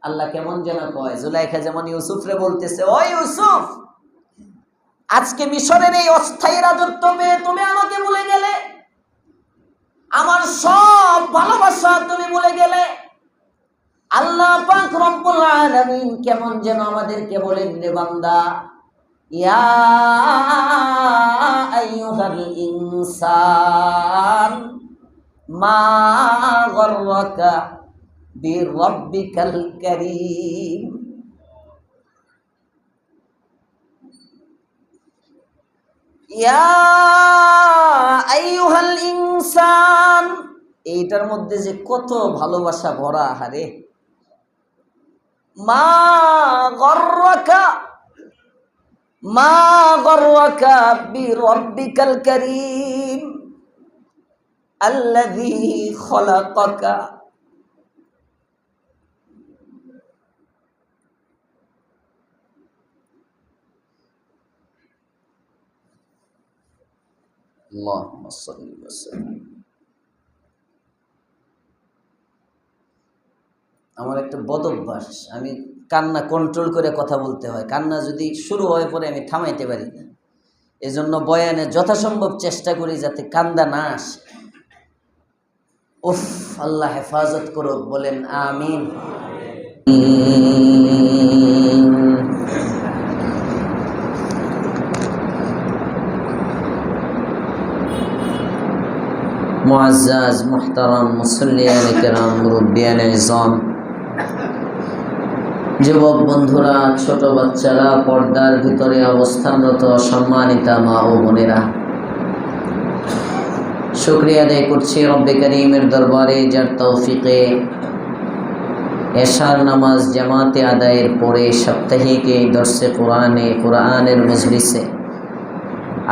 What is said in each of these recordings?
আল্লাহ কেমন যেন কয়, জুলাইখা যেমন ইউসুফরে বলতেছে, ও ইউসুফ, আজকে মিশরের এই অস্থায়ী রাজত্ব পেয়ে তুমি আমাকে ভুলে গেলে, আমার সব ভালোবাসা তুমি ভুলে গেলে। আল্লাহ পাক রব্বুল আলামিন কেমন যেন আমাদেরকে বলেন, রে বান্দা, ইয়া আইয়ুহাল ইনসান মা গররাকা বিরব্বিকাল কারীম। ইয়া আইয়ুহাল ইনসান, এইটার মধ্যে যে কত ভালোবাসা ভরা। হারে, মা গররাকা বিরব্বিকাল কারীম আল্লাযী খলাকাকা। আল্লাহুম্মা সাল্লি ওয়া সাল্লিম। আমার একটা বদ অভ্যাস, আমি কান্না কন্ট্রোল করে কথা বলতে হয়। কান্না যদি শুরু হয় পরে আমি থামাইতে পারি না। এজন্য বয়ানে যথাসম্ভব চেষ্টা করি যাতে কান্দা না আসে। উফ, আল্লাহ হেফাজত করুক, বলেন আমিন। মুআজ্জাজ মুহতারাম মুসল্লিয়ানে কেরাম, মুরব্বিয়ানে ইজম, যুবক বন্ধুরা, ছোট বাচ্চারা, পর্দার ভিতরে অবস্থানরত সম্মানিতা মা ও বোনেরা, শুকরিয়া আদায় করছি রব্বে করিমের দরবারে, যার তৌফিকে এশার নামাজ জামাতে আদায়ের পরে সাপ্তাহিক এই দর্শে কোরআনের মজলিসে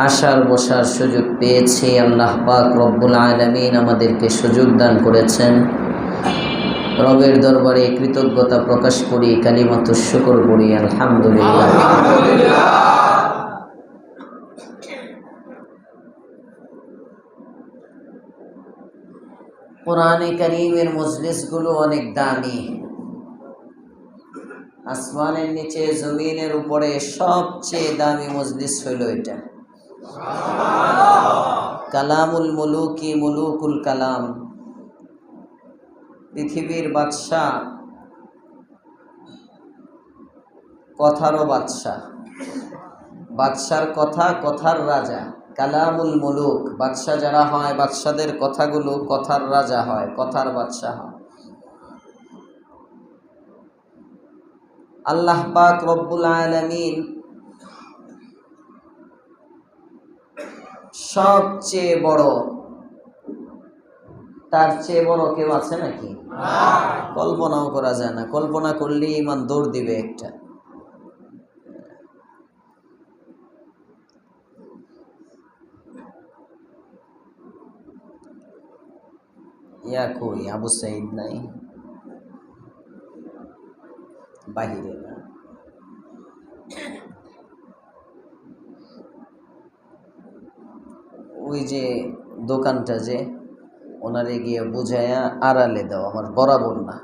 আসার বসার সুযোগ পেয়েছি। আল্লাহ পাক রব্বুল আলামিন আমাদেরকে সুযোগ দান করেছেন। রবের দরবারে কৃতজ্ঞতা প্রকাশ করি, কালিমাতুশ শুকর করি, আলহামদুলিল্লাহ। কোরআনে কারীমের মজলিসগুলো অনেক দামি। আসমানের নিচে জমিনের উপরে সবচেয়ে দামি মজলিস হইল এটা। কালামুল মুলুকি, মুলুকুল কালাম, পৃথিবীর বাদশাহ, কথারও বাদশাহ, বাদশার কথা, কথার রাজা। কালামুল মুলুক, বাদশাহ যারা হয়, বাদশাদের কথাগুলো কথার রাজা হয়, কথার বাদশাহ হয়। আল্লাহ পাক রব্বুল আলামিন সবচেয়ে বড়, তার চেয়ে বড় কেউ আছে নাকি? কল্পনাও করা যায় না। কল্পনা করলে ইমান দৌড় দিবে একটা। ইয়া কই আবু সাইদ নাই, বাহিরে না। ওই যে দোকানটা, যে ওনারে গিয়ে বুঝায়া আড়ালে দাও, আমার বরাবর না।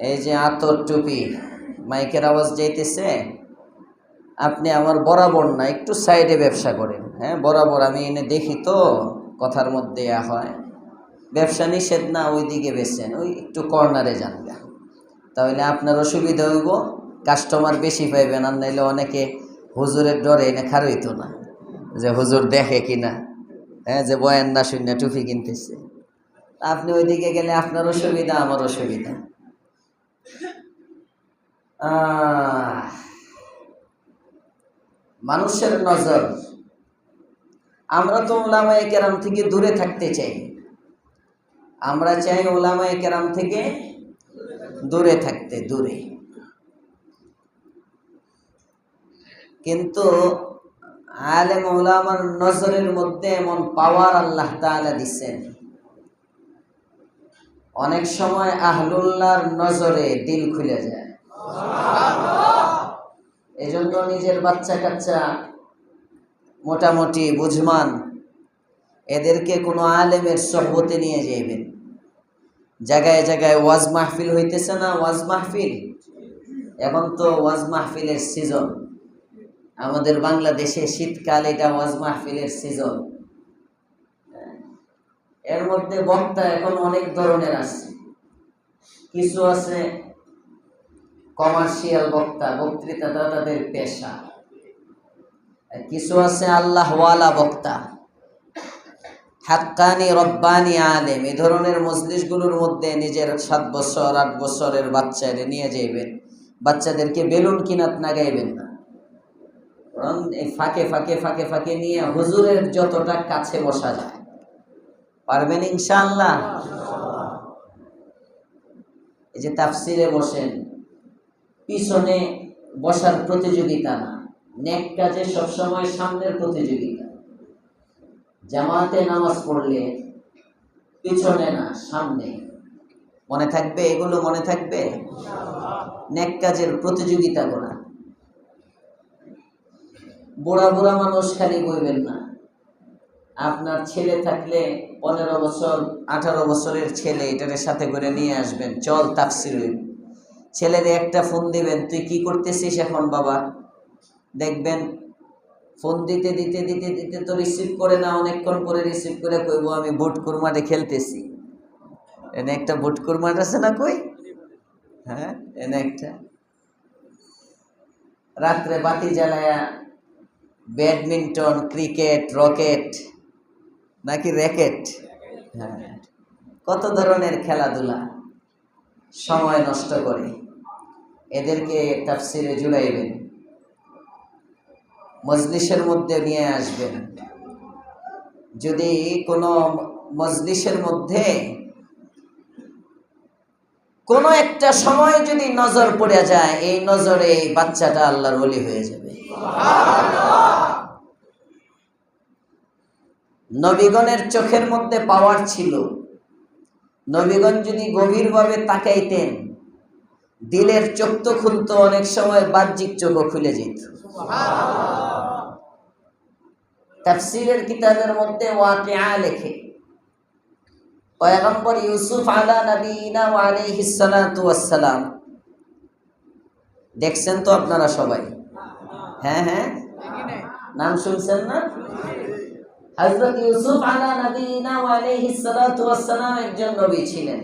এই যে আতর টুপি, মাইকের আওয়াজ যাইতেছে, আপনি আমার বরাবর না, একটু সাইডে ব্যবসা করেন। হ্যাঁ, বরাবর আমি এনে দেখি তো কথার মধ্যে হয়। ব্যবসা নিষেধ না, ওই দিকে বেছেন, ওই একটু কর্নারে যান গা, তাহলে আপনার অসুবিধা হইব, কাস্টমার বেশি পাইবেন। আর নাইলে অনেকে হুজুরের ডরে এনে খারইত না, যে হুজুর দেখে কিনা, হ্যাঁ, যে বয়ান না শূন্য টুপি কিনতেছে। আপনি ওইদিকে গেলে আপনার অসুবিধা, আমার অসুবিধা। মানুষের নজর, আমরা তো উলামায়ে কেরাম থেকে দূরে থাকতে চাই। আমরা চাই উলামায়ে কেরাম থেকে দূরে থাকতে, দূরে। কিন্তু আলেম উলামার নজরের মধ্যে এমন পাওয়ার আল্লাহ তাআলা দিচ্ছেন, অনেক সময় আহলুল্লাহর নজরে দিল খুলে যায়। এজন্য নিজের বাচ্চা কাচ্চা, মোটামুটি বুঝমান, এদেরকে কোনো আলেমের সোহবতে নিয়ে যাইবেন। জায়গায় জায়গায় ওয়াজ মাহফিল হইতেছে না, ওয়াজ মাহফিল। এখন তো ওয়াজ মাহফিলের সিজন, আমাদের বাংলাদেশে শীতকাল, এটা ওয়াজ মাহফিলের সিজন। এর মধ্যে বক্তা এখন অনেক ধরনের আছে। কিছু আছে কমার্শিয়াল বক্তা, বক্তৃতাটা তাদের পেশা। কিছু আছে আল্লাহওয়ালা বক্তা, হাক্কানি রব্বানি আলেম। এই ধরনের মজলিসগুলোর মধ্যে নিজের 7 বছর 8 বছরের বাচ্চাদের নিয়ে যাইবেন, বাচ্চাদেরকে বেলুন কিনাত না গাইবেন না, বরং এই ফাঁকে ফাঁকে ফাঁকে ফাঁকে নিয়ে হুজুরের যতটা কাছে বসা যায় পারবেন ইনশাআল্লাহ। এই যে তাফসিরে বসেন, পিছনে বসার প্রতিযোগিতা না, নেক কাজে সবসময় সামনের প্রতিযোগিতা। জামাতে নামাজ পড়লে পিছনে না, সামনে। মনে থাকবে এগুলো? মনে থাকবে? নেক কাজের প্রতিযোগিতা করা। বুড়া বুড়া মানুষ খালি বইবেন না। আপনার ছেলে থাকলে 15 বছর 18 বছরের ছেলে, এটার সাথে করে নিয়ে আসবেন, চল তাফসির হইব। ছেলেরে একটা ফোন দিবেন, তুই কি করতেছিস এখন বাবা? দেখবেন ফোন দিতে দিতে দিতে দিতে তো রিসিভ করে না, অনেকক্ষণ পরে রিসিভ করে কইব আমি বুটকুর মাঠে খেলতেছি। এনে একটা বুটকুর মাঠ আছে না কই? হ্যাঁ, এনে একটা। রাত্রে বাতি জ্বালায়া ব্যাডমিন্টন, ক্রিকেট, রকেট নাকি র্যাকেট, হ্যাঁ, কত ধরনের খেলাধুলা সময় নষ্ট করে। এদেরকে তাফসিরে জুড়াইবেন, মজলিসের মধ্যে নিয়ে আসবেন। যদি কোনো মজলিসের মধ্যে কোনো একটা সময় যদি নজর পড়ে যায়, এই নজরে এই বাচ্চাটা আল্লাহর ওলি হয়ে যাবে। নবীগণের চোখের মধ্যে পাওয়ার ছিল। নবীগণ যদি গভীরভাবে তাকাইতেন, দিলের চোখ তো খুলতো, অনেক সময় বাহ্যিক চোখও খুলে যেত। তাফসীরের কিতাবের মধ্যে ওয়াকিআ লেখে, পয়গম্বর ইউসুফ আলা নবীনা ওয়া আলাইহিস সালাতু ওয়াস সালাম, দেখছেন তো আপনারা সবাই? হ্যাঁ হ্যাঁ, নাম শুনছেন না? হযরত ইউসুফ আলা নবীনা ওয়া আলাইহিস সালাতু ওয়াস সালাম একজন নবী ছিলেন।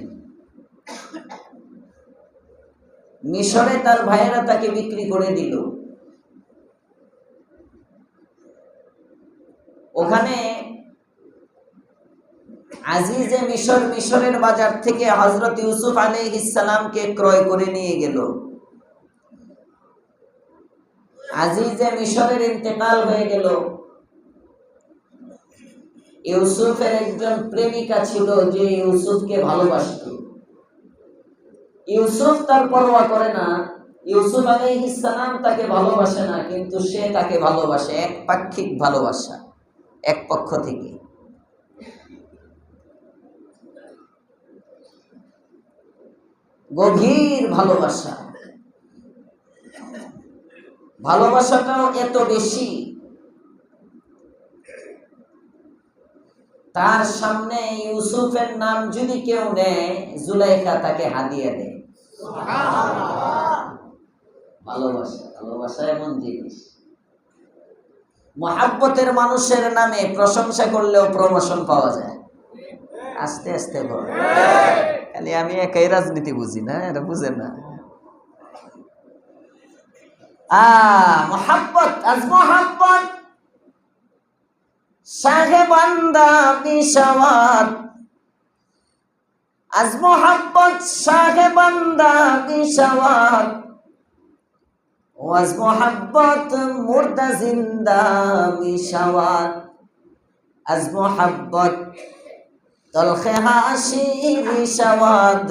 মিশরে তার ভাইয়েরা তাকে বিক্রি করে দিল। ওখানে আজিজে মিশর, মিশরের বাজার থেকে হযরত ইউসুফ আলাইহিস সালামকে ক্রয় করে নিয়ে গেল। আজিজে মিশরের ইন্তেকাল হয়ে গেল। ইউসুফের একজন প্রেমিকা ছিল যে ইউসুফকে ভালোবাসত। ইউসুফ তার পরোয়া করে না, ইউসুফ আলাইহিস সালাম তাকে ভালোবাসে না, কিন্তু সে তাকে ভালোবাসে। একপাক্ষিক ভালোবাসা, এক পক্ষ থেকে। গভীর ভালোবাসা। ভালোবাসাটাও এত বেশি, তার সামনে ইউসুফের নাম যদি কেউ নেয়, জুলাইখা তাকে হাদিয়া দেয়। ভালোবাসা, ভালোবাসা এমন জিনিস। মুহাব্বতের মানুষের নামে প্রশংসা করলেও প্রমোশন পাওয়া যায়। আস্তে আস্তে বল, খালি আমি একাই রাজনীতি বুঝি না, এটা বুঝে না। মুহাব্বত, আজ মুহাব্বত শাহে বান্দা বিশাওয়াত, আজ মুহাব্বত শাহে বান্দা বিশাওয়াত, ওয়াজ মুহাব্বত মুর্দা জিন্দা মিশাওয়াত, আজ মুহাব্বত তলখে হাসি মিশাওয়াত,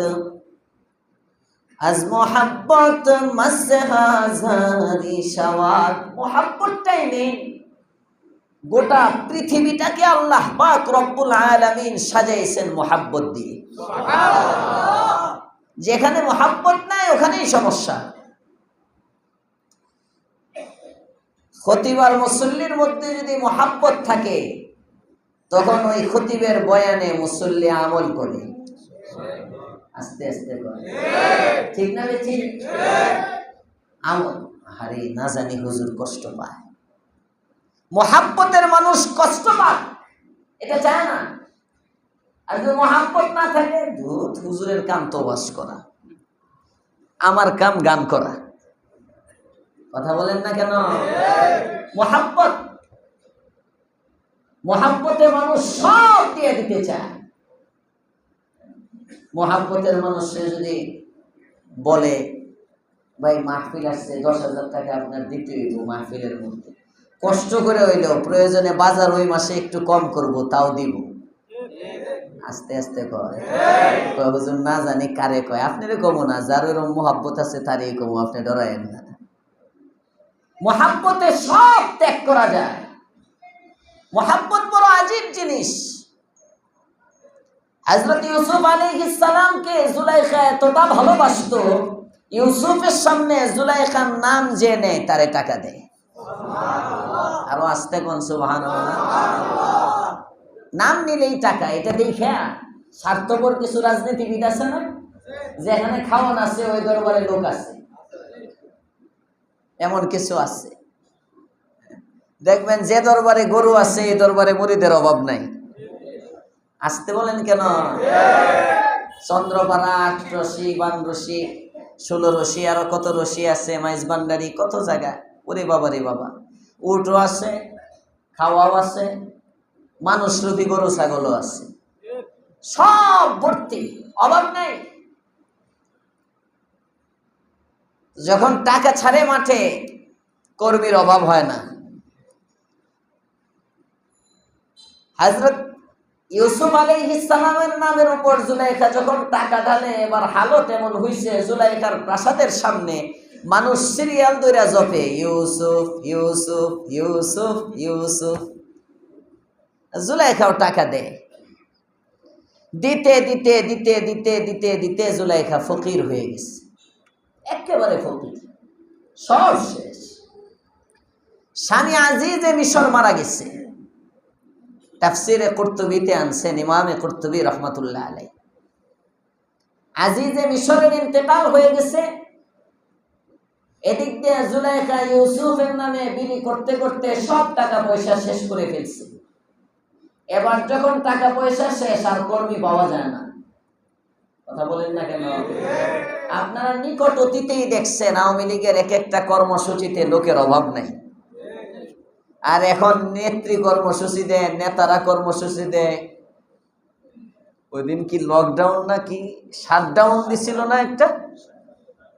আজ মুহাব্বত মসে হাজারি শাওয়াত। মুহাব্বতটাই নেই, গোটা পৃথিবীটাকে আল্লাহ পাক রব্বুল আলামিন সাজাইছেন মুহাব্বত দিয়ে। যেখানে মুহাব্বত নাই ওখানেই সমস্যা। খতিব আর মুসল্লির মধ্যে যদি মুহাব্বত থাকে, তখন ওই খতিবের বয়ানে মুসল্লি আমল করে। আস্তে আস্তে কর, ঠিক না ঠিক? আরে না জানি হুজুর কষ্ট পায়, মোহাব্বতের মানুষ কষ্ট পায়, এটা চায় না। আর যদি মোহাব্বত না থাকে, ধুত, হুজুরের কাম তো বাস করা, আমার কাম গান করা। কথা বলেন না কেন? মোহাব্বত, মোহাব্বতে মানুষ সব দিয়ে দিতে চায়। মোহাব্বতের মানুষে যদি বলে ভাই মাহফিল আসছে, 10,000 টাকা আপনার দিতে হইব মাহফিলের মধ্যে, কষ্ট করে হইলেও প্রয়োজনে বাজার ওই মাসে একটু কম করব, তাও দিব। আস্তে আস্তে কয়, হুজুর না জানি কারে কয়, আপনারে কমো না, যার ওরকম মোহাব্বত আছে তারই কমো, আপনি ডরায়েন না। মোহাব্বতে সব ত্যাগ করা যায়। মোহাব্বত বড় আজীব জিনিস। হযরত ইউসুফ আলাইহিস সালামকে জুলাইখা এতটা ভালোবাসতো, ইউসুফের সামনে জুলাইখার নাম যে নেয় তারে টাকা দেয়। আরো আস্তে কোন সুবহানাল্লাহ। নাম নিলেই টাকা, এটা দেখা স্বার্থপর কিছু রাজনীতিবিদ আছে না, যেখানে খাওয়ান আছে ওই দরবারে লোক আছে, এমন কিছু আছে। দেখবেন যে দরবারে গরু আছে এই দরবারে মুরিদের অভাব নাই। আসতে বলেন কেন? চন্দ্রপাড়া, 8 রশি, 52 রশি, 16 রশি, আরো কত রশি আছে, মাইজ ভান্ডারি, কত জায়গা। ওরে বাবা রে বাবা, উটও আছে, খাওয়াও আছে, মানুষ রূপী গরু ছাগলও আছে, সব ভর্তি, অভাব নেই। যখন টাকা ছাড়ে মাঠে, কর্মীর অভাব হয় না। হযরত ইউসুফ আলাইহিস সালামের নামের উপর জুলাইখা যখন টাকা ঢালে, এবার হালত এমন হইছে, জুলাইখার প্রাসাদের সামনে মানুষ সিরিয়াল ধরে জপে ইউসুফ ইউসুফ ইউসুফ ইউসুফ। জুলাইখাও টাকা দেয়, দিতে দিতে দিতে দিতে দিতে দিতে জুলাইখা ফকির হয়ে গেছে, একেবারে ফকির, সব শেষ। স্বামী আজিজে মিশর মারা গেছে। তাফসিরে কুরতুবিতে আনছেন ইমামে কুরতুবি রহমাতুল্লাহ আলাইহি, আজিজে মিশরের ইন্তেকাল হয়ে গেছে। এদিক দিয়ে জুলাইখা ইউসুফের নামে বিলি করতে করতে সব টাকা পয়সা শেষ করে ফেলছে। এবার যখন টাকা পয়সা শেষ, আর কর্মী পাওয়া যায় না। কথা বলেন না কেন? আপনারা নিকট অতীতেই দেখছেন আওয়ামী লীগের এক একটা কর্মসূচিতে লোকের অভাব নাই। আর এখন নেত্রী কর্মসূচি দেয়, নেতারা কর্মসূচি দেয়। ওই দিন কি লকডাউন না কি শাটডাউন দিছিল না একটা,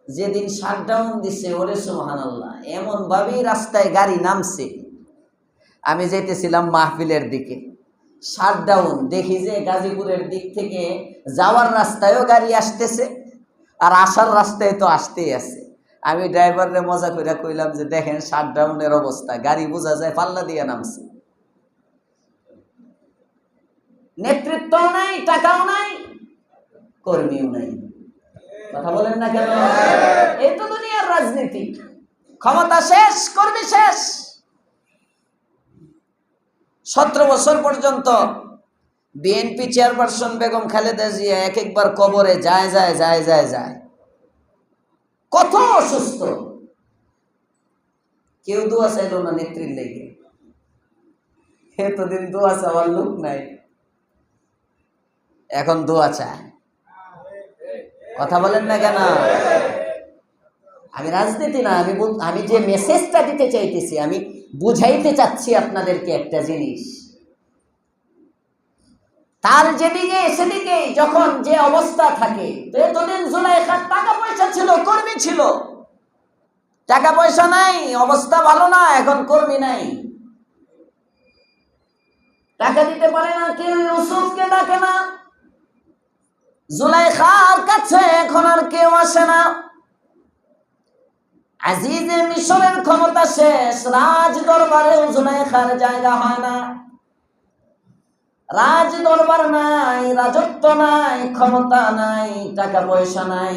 যেদিন শাটডাউন দিছে, ওরে সুবহানাল্লাহ, এমন ভাবেই রাস্তায় গাড়ি নামছে। আমি যেতেছিলাম মাহফিলের দিকে, শাটডাউন দেখি যে গাজীপুরের দিক থেকে যাওয়ার রাস্তায়ও গাড়ি আসতেছে, আর আসার রাস্তায় তো আসতেই আছে। আমি ড্রাইভারে মজা করে কইলাম যে দেখেন শাটডাউনের অবস্থা, গাড়ি বোঝা যায় পাল্লা দিয়ে নামছে। নেতৃত্ব নাই, টাকাও নাই, কর্মীও নাই। কথা বলেন না কেন? এই তো দুনিয়ার রাজনীতি, ক্ষমতা শেষ, কর্মী শেষ। 17 বছর পর্যন্ত বিএনপি চেয়ারপারসন বেগম খালেদা জিয়া এক একবার কবরে যায় যায় যায় যায় যায়, কত অসুস্থ, কেউ দোয়া চাইল না নেত্রীর লেগে। এতদিন দোয়া চাওয়ার লোক নাই, এখন দোয়া চায়। কথা বলেন না কেন? আমি রাজনীতি না, আমি যে মেসেজটা দিতে চাইতেছি, আমি বুঝাইতে চাচ্ছি আপনাদেরকে একটা জিনিস। তার যেদিকে সেদিকে যখন যে অবস্থা থাকে, তো এতদিন জুলাইখার টাকা পয়সা ছিল, কর্মী ছিল, টাকা পয়সা নাই, অবস্থা ভালো না, এখন কর্মী নাই, টাকা দিতে পারে না কেউ, ইউসুফকে ডাকে না, জুলাইখার কাছে এখন আর কেউ আসে না। আজিজে মিশরের ক্ষমতা শেষ, রাজ দরবারে জুলাইখার জায়গা হয় না। রাজ দরবার নাই, রাজত্ব নাই, ক্ষমতা নাই, টাকা পয়সা নাই।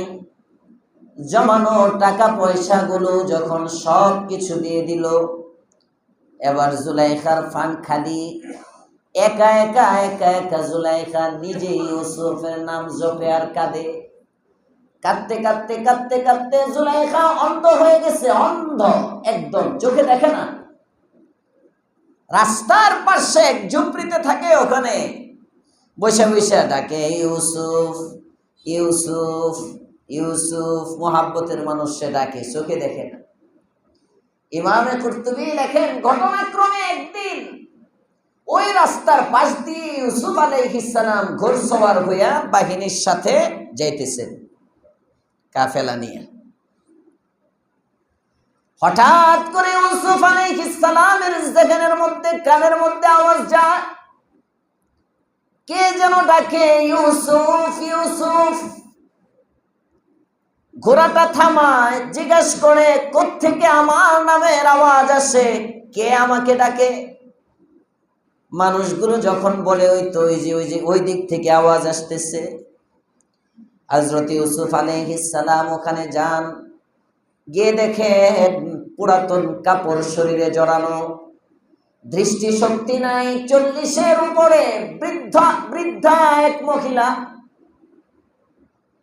জমানো টাকা পয়সা গুলো যখন সব কিছু দিয়ে দিল, এবার জুলাইখার ফান খালি। একা একা একা একা জুলাইখা নিজে ইউসুফের নাম জপে আর কাঁদে। কাঁদতে কাঁদতে কাঁদতে কাঁদতে জুলাইখা অন্ধ হয়ে গেছে, অন্ধ একদম, চোখে দেখে না। রাস্তার পাশে এক ঝুপড়িতে থাকে, ওখানে বসে বসে ডাকে ইউসুফ ইউসুফ ইউসুফ, মোহাব্বতের মানুষ সে ডাকে, চোখে দেখে না। ইমামে কুরতুবী লেখেন, ঘটনাক্রমে একদিন ওই রাস্তার পাশ দিয়ে ইউসুফ আলাইহিস সালাম ঘোড়সওয়ার হইয়া বাহিনীর সাথে যাইতেছেন, কাফেলা নিয়ে। হঠাৎ করে ইউসুফ আলাইহিস সালামের জেহেনের মধ্যে, কানের মধ্যে আওয়াজ যায়, কে যেন ডাকে ইউসুফ ইউসুফ। ঘোড়াটা থামায়, জিজ্ঞাসা করে কোত্থেকে আমার নামের আওয়াজ আসে, কে আমাকে ডাকে? মানুষগুলো যখন বলে ওই তো ওই যে ওই দিক থেকে আওয়াজ আসতেছে, হযরত ইউসুফ আলাইহিস সালাম ওখানে যান, গিয়ে দেখে পুরাতন কাপড় শরীরে জড়ানো, দৃষ্টিশক্তি নাই, 40-এর উপরে, বৃদ্ধা এক মহিলা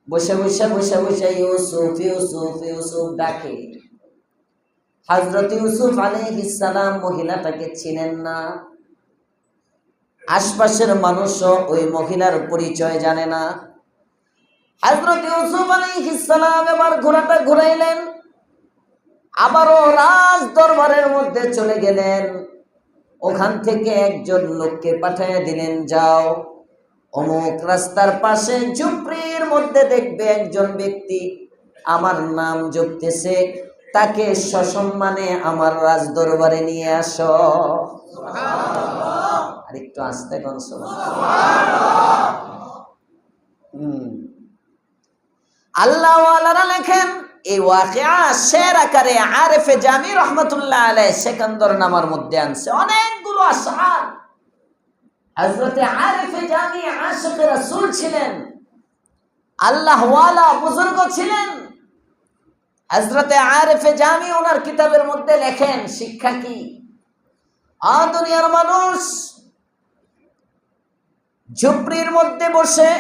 বসে বসে বসে বসে ইউসুফ ইউসুফ ইউসুফ ডাকে। হযরত ইউসুফ আলাইহিস সালাম মহিলাটাকে চিনেন না, আশপাশের মানুষও ওই মহিলার পরিচয় জানে না। হযরত ইউসুফ আলাইহিস সালাম এবার ঘোড়াটা ঘুরাইলেন, আবারও রাজ দরবারের মধ্যে চলে গেলেন। ওখান থেকে একজন লোককে পাঠিয়ে দিলেন, যাও অমুক রাস্তার পাশে ঝুপড়ির মধ্যে দেখবে একজন ব্যক্তি আমার নাম জপতেছে, তাকে সসম্মানে আমার রাজ দরবারে নিয়ে আসো। আর একটু আস্তে কোন আল্লাহ ওয়ালারা লেখেন, এই ওয়াকিয়া শের আকারে আরেফে জামি রহমাতুল্লাহ আলাইহি সেকান্দর নামার মধ্যে আনছে। অনেকগুলো আশআর, হযরতে আরেফে জামি আশিকে রাসূল ছিলেন, আল্লাহ ওয়ালা বুজুর্গ ছিলেন। হযরতে আরেফে জামি ওনার কিতাবের মধ্যে লেখেন, শিক্ষা কি? দুনিয়ার মানুষ ঝুপড়ির মধ্যে বসে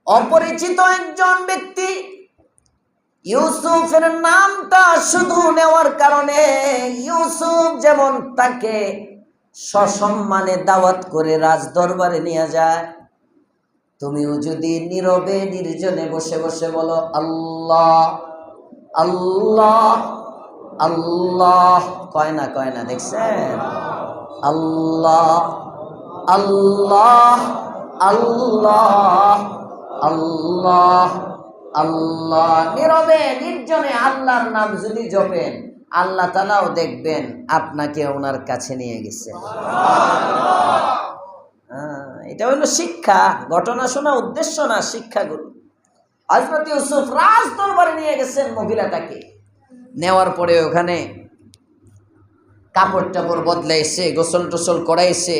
অপরিচিত একজন ব্যক্তি ইউসুফের নামটা শুধু নেওয়ার কারণে ইউসুফ যেমন তাকে সসম্মানে দাওয়াত করে রাজ দরবারে নিয়ে যায়, তুমিও যদি নীরবে নির্জনে বসে বসে বলো আল্লাহ আল্লাহ আল্লাহ, কয় না দেখছেন? আল্লাহ আল্লাহ আল্লাহ আল্লাহ আল্লাহ, নীরবে নির্জনে আল্লাহর নাম যদি জপেন, আল্লাহ তাআলাও দেখবেন আপনাকে ওনার কাছে নিয়ে গেছে। এটা হলো শিক্ষা, ঘটনা শোনা উদ্দেশ্য না, শিক্ষাগুলো। হযরত ইউসুফ রাজ দরবারে নিয়ে গেছেন মহিলাটাকে, নেওয়ার পরে ওখানে কাপড় টাপড় বদলাইছে, গোসল টোসল করাইছে।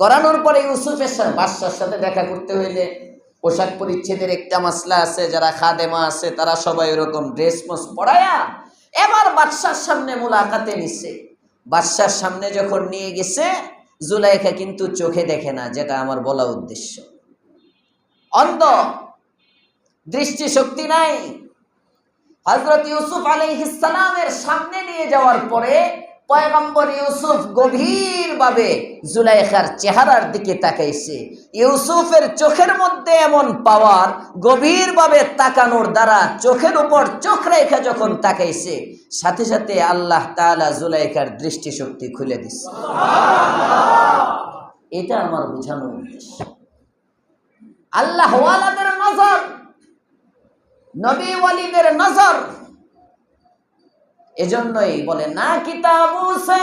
করানোর পরে ইউসুফের বাদশার সাথে দেখা করতে হইলে পোশাক পরিচ্ছেদের একটা মাসলা আছে, যারা খাদেমা আছে তারা সবাই এরকম ড্রেস মোস পরায়া এবার বাদশার সামনে মুলাকাতে নিছে। বাদশার সামনে যখন নিয়ে গেছে, জুলাইখা কিন্তু চোখে দেখে না, যেটা আমার বলা উদ্দেশ্য, অন্ধ, দৃষ্টিশক্তি নাই। হযরত ইউসুফ আলাইহিস সালামের সামনে নিয়ে যাওয়ার পরে পয়গম্বর ইউসুফ গভীরভাবে জুলাইখার চেহারার দিকে তাকাইছে। ইউসুফের চোখের মধ্যে এমন পাওয়ার, গভীরভাবে তাকানোর দ্বারা চোখের উপর চোখ রেখে যখন তাকাইছে, সাথে সাথে আল্লাহ তাআলা জুলাইখার দৃষ্টিশক্তি খুলে দিছে। এটা আমার বোঝানোর উদ্দেশ্য। আল্লাহ ওয়ালাদের নজর, নবী ওয়ালিদের নজর, এজন্যই বলে না কিতাবু সে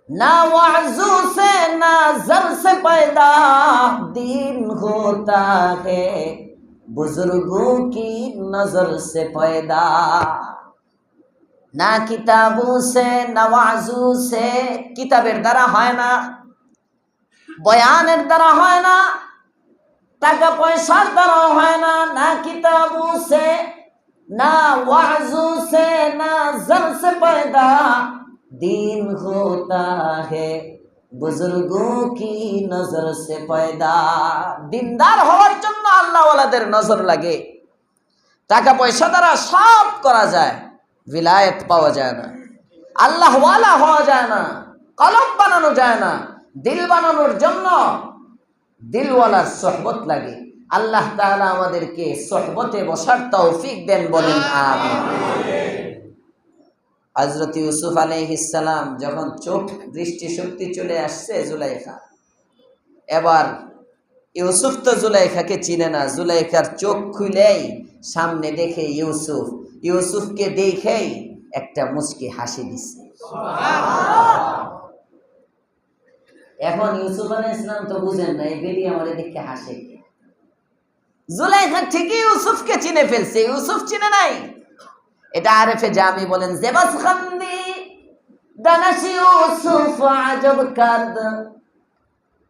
না ওয়াজু সে না জর সে पैदा दीन होता है बुजुर्गों की नजर से पैदा। না কিতাবু সে না ওয়াজু সে, কিতাবের দ্বারা হয় না, বয়ানের দ্বারা হয় না, টাকা পয়সার দ্বারা হয় না। না কিতাবু সে না ওয়াজু से ना जर से पैदा दीन होता है বুজুর্গों की नजर से पैदा। দিনদার হওয়ার জন্য আল্লাহওয়ালাদের নজর লাগে। টাকা পয়সা দ্বারা সব করা যায়, বিলায়েত পাওয়া যায় না, আল্লাহওয়ালা হওয়া যায় না, কলব বানানো যায় না। দিল বানানোর জন্য দিলওয়ালার সোহবত লাগে। আল্লাহ তাআলা আমাদেরকে সোহবতে বসার তৌফিক দেন, বলেন আমিন। হযরত ইউসুফ আলাইহিস সালাম যখন চোখ দৃষ্টি শক্তি চলে আসছে জুলাইখা, এবার ইউসুফ তো জুলাইখাকে চিনে না, জুলাইখার চোখ খুলেই সামনে দেখে ইউসুফ, ইউসুফকে দেখেই একটা মুচকি হাসি দিচ্ছে। এখন ইউসুফ আলাইহিস সালাম তো বুঝেন না এই বেটি আমার দেখে হাসে। জুলাইখা ঠিকই ইউসুফকে চিনে ফেলছে, ইউসুফ চিনে নাই। এটা আরেফে জামি বলেন, জেবাস খান্দি দানাশ ইউসুফ আজব কার্দ,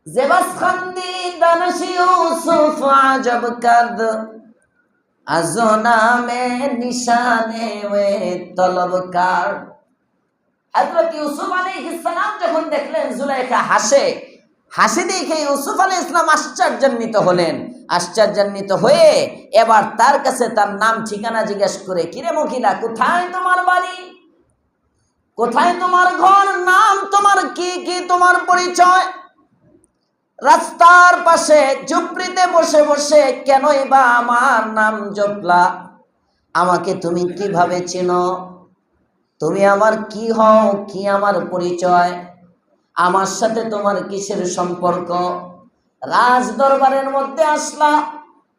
জেবাস খান্দি দানাশ ইউসুফ আজব কার্দ, আজো নামে নিশানে ওয়ে তলবকার। হযরত ইউসুফ আলাইহিস সালাম যখন দেখলেন জুলাইখা হাসে, হাসি দেখে ইউসুফ আলাইহিস সালাম আশ্চর্যান্বিত হলেন। আশ্চর্যান্বিত হয়ে এবার তার কাছে তার নাম ঠিকানা জিজ্ঞেস করে, কিরে মহিলা, কোথায় তোমার বাড়ি, কোথায় তোমার ঘর, নাম তোমার কি, কি তোমার পরিচয়, রাস্তার পাশে ঝুপড়িতে বসে বসে কেনই বা আমার নাম জপলা, আমাকে তুমি কিভাবে চেনো, তুমি আমার কি হও, কি আমার পরিচয়, আমার সাথে তোমার কিসের সম্পর্ক, রাজ দরবারের মধ্যে আসলা,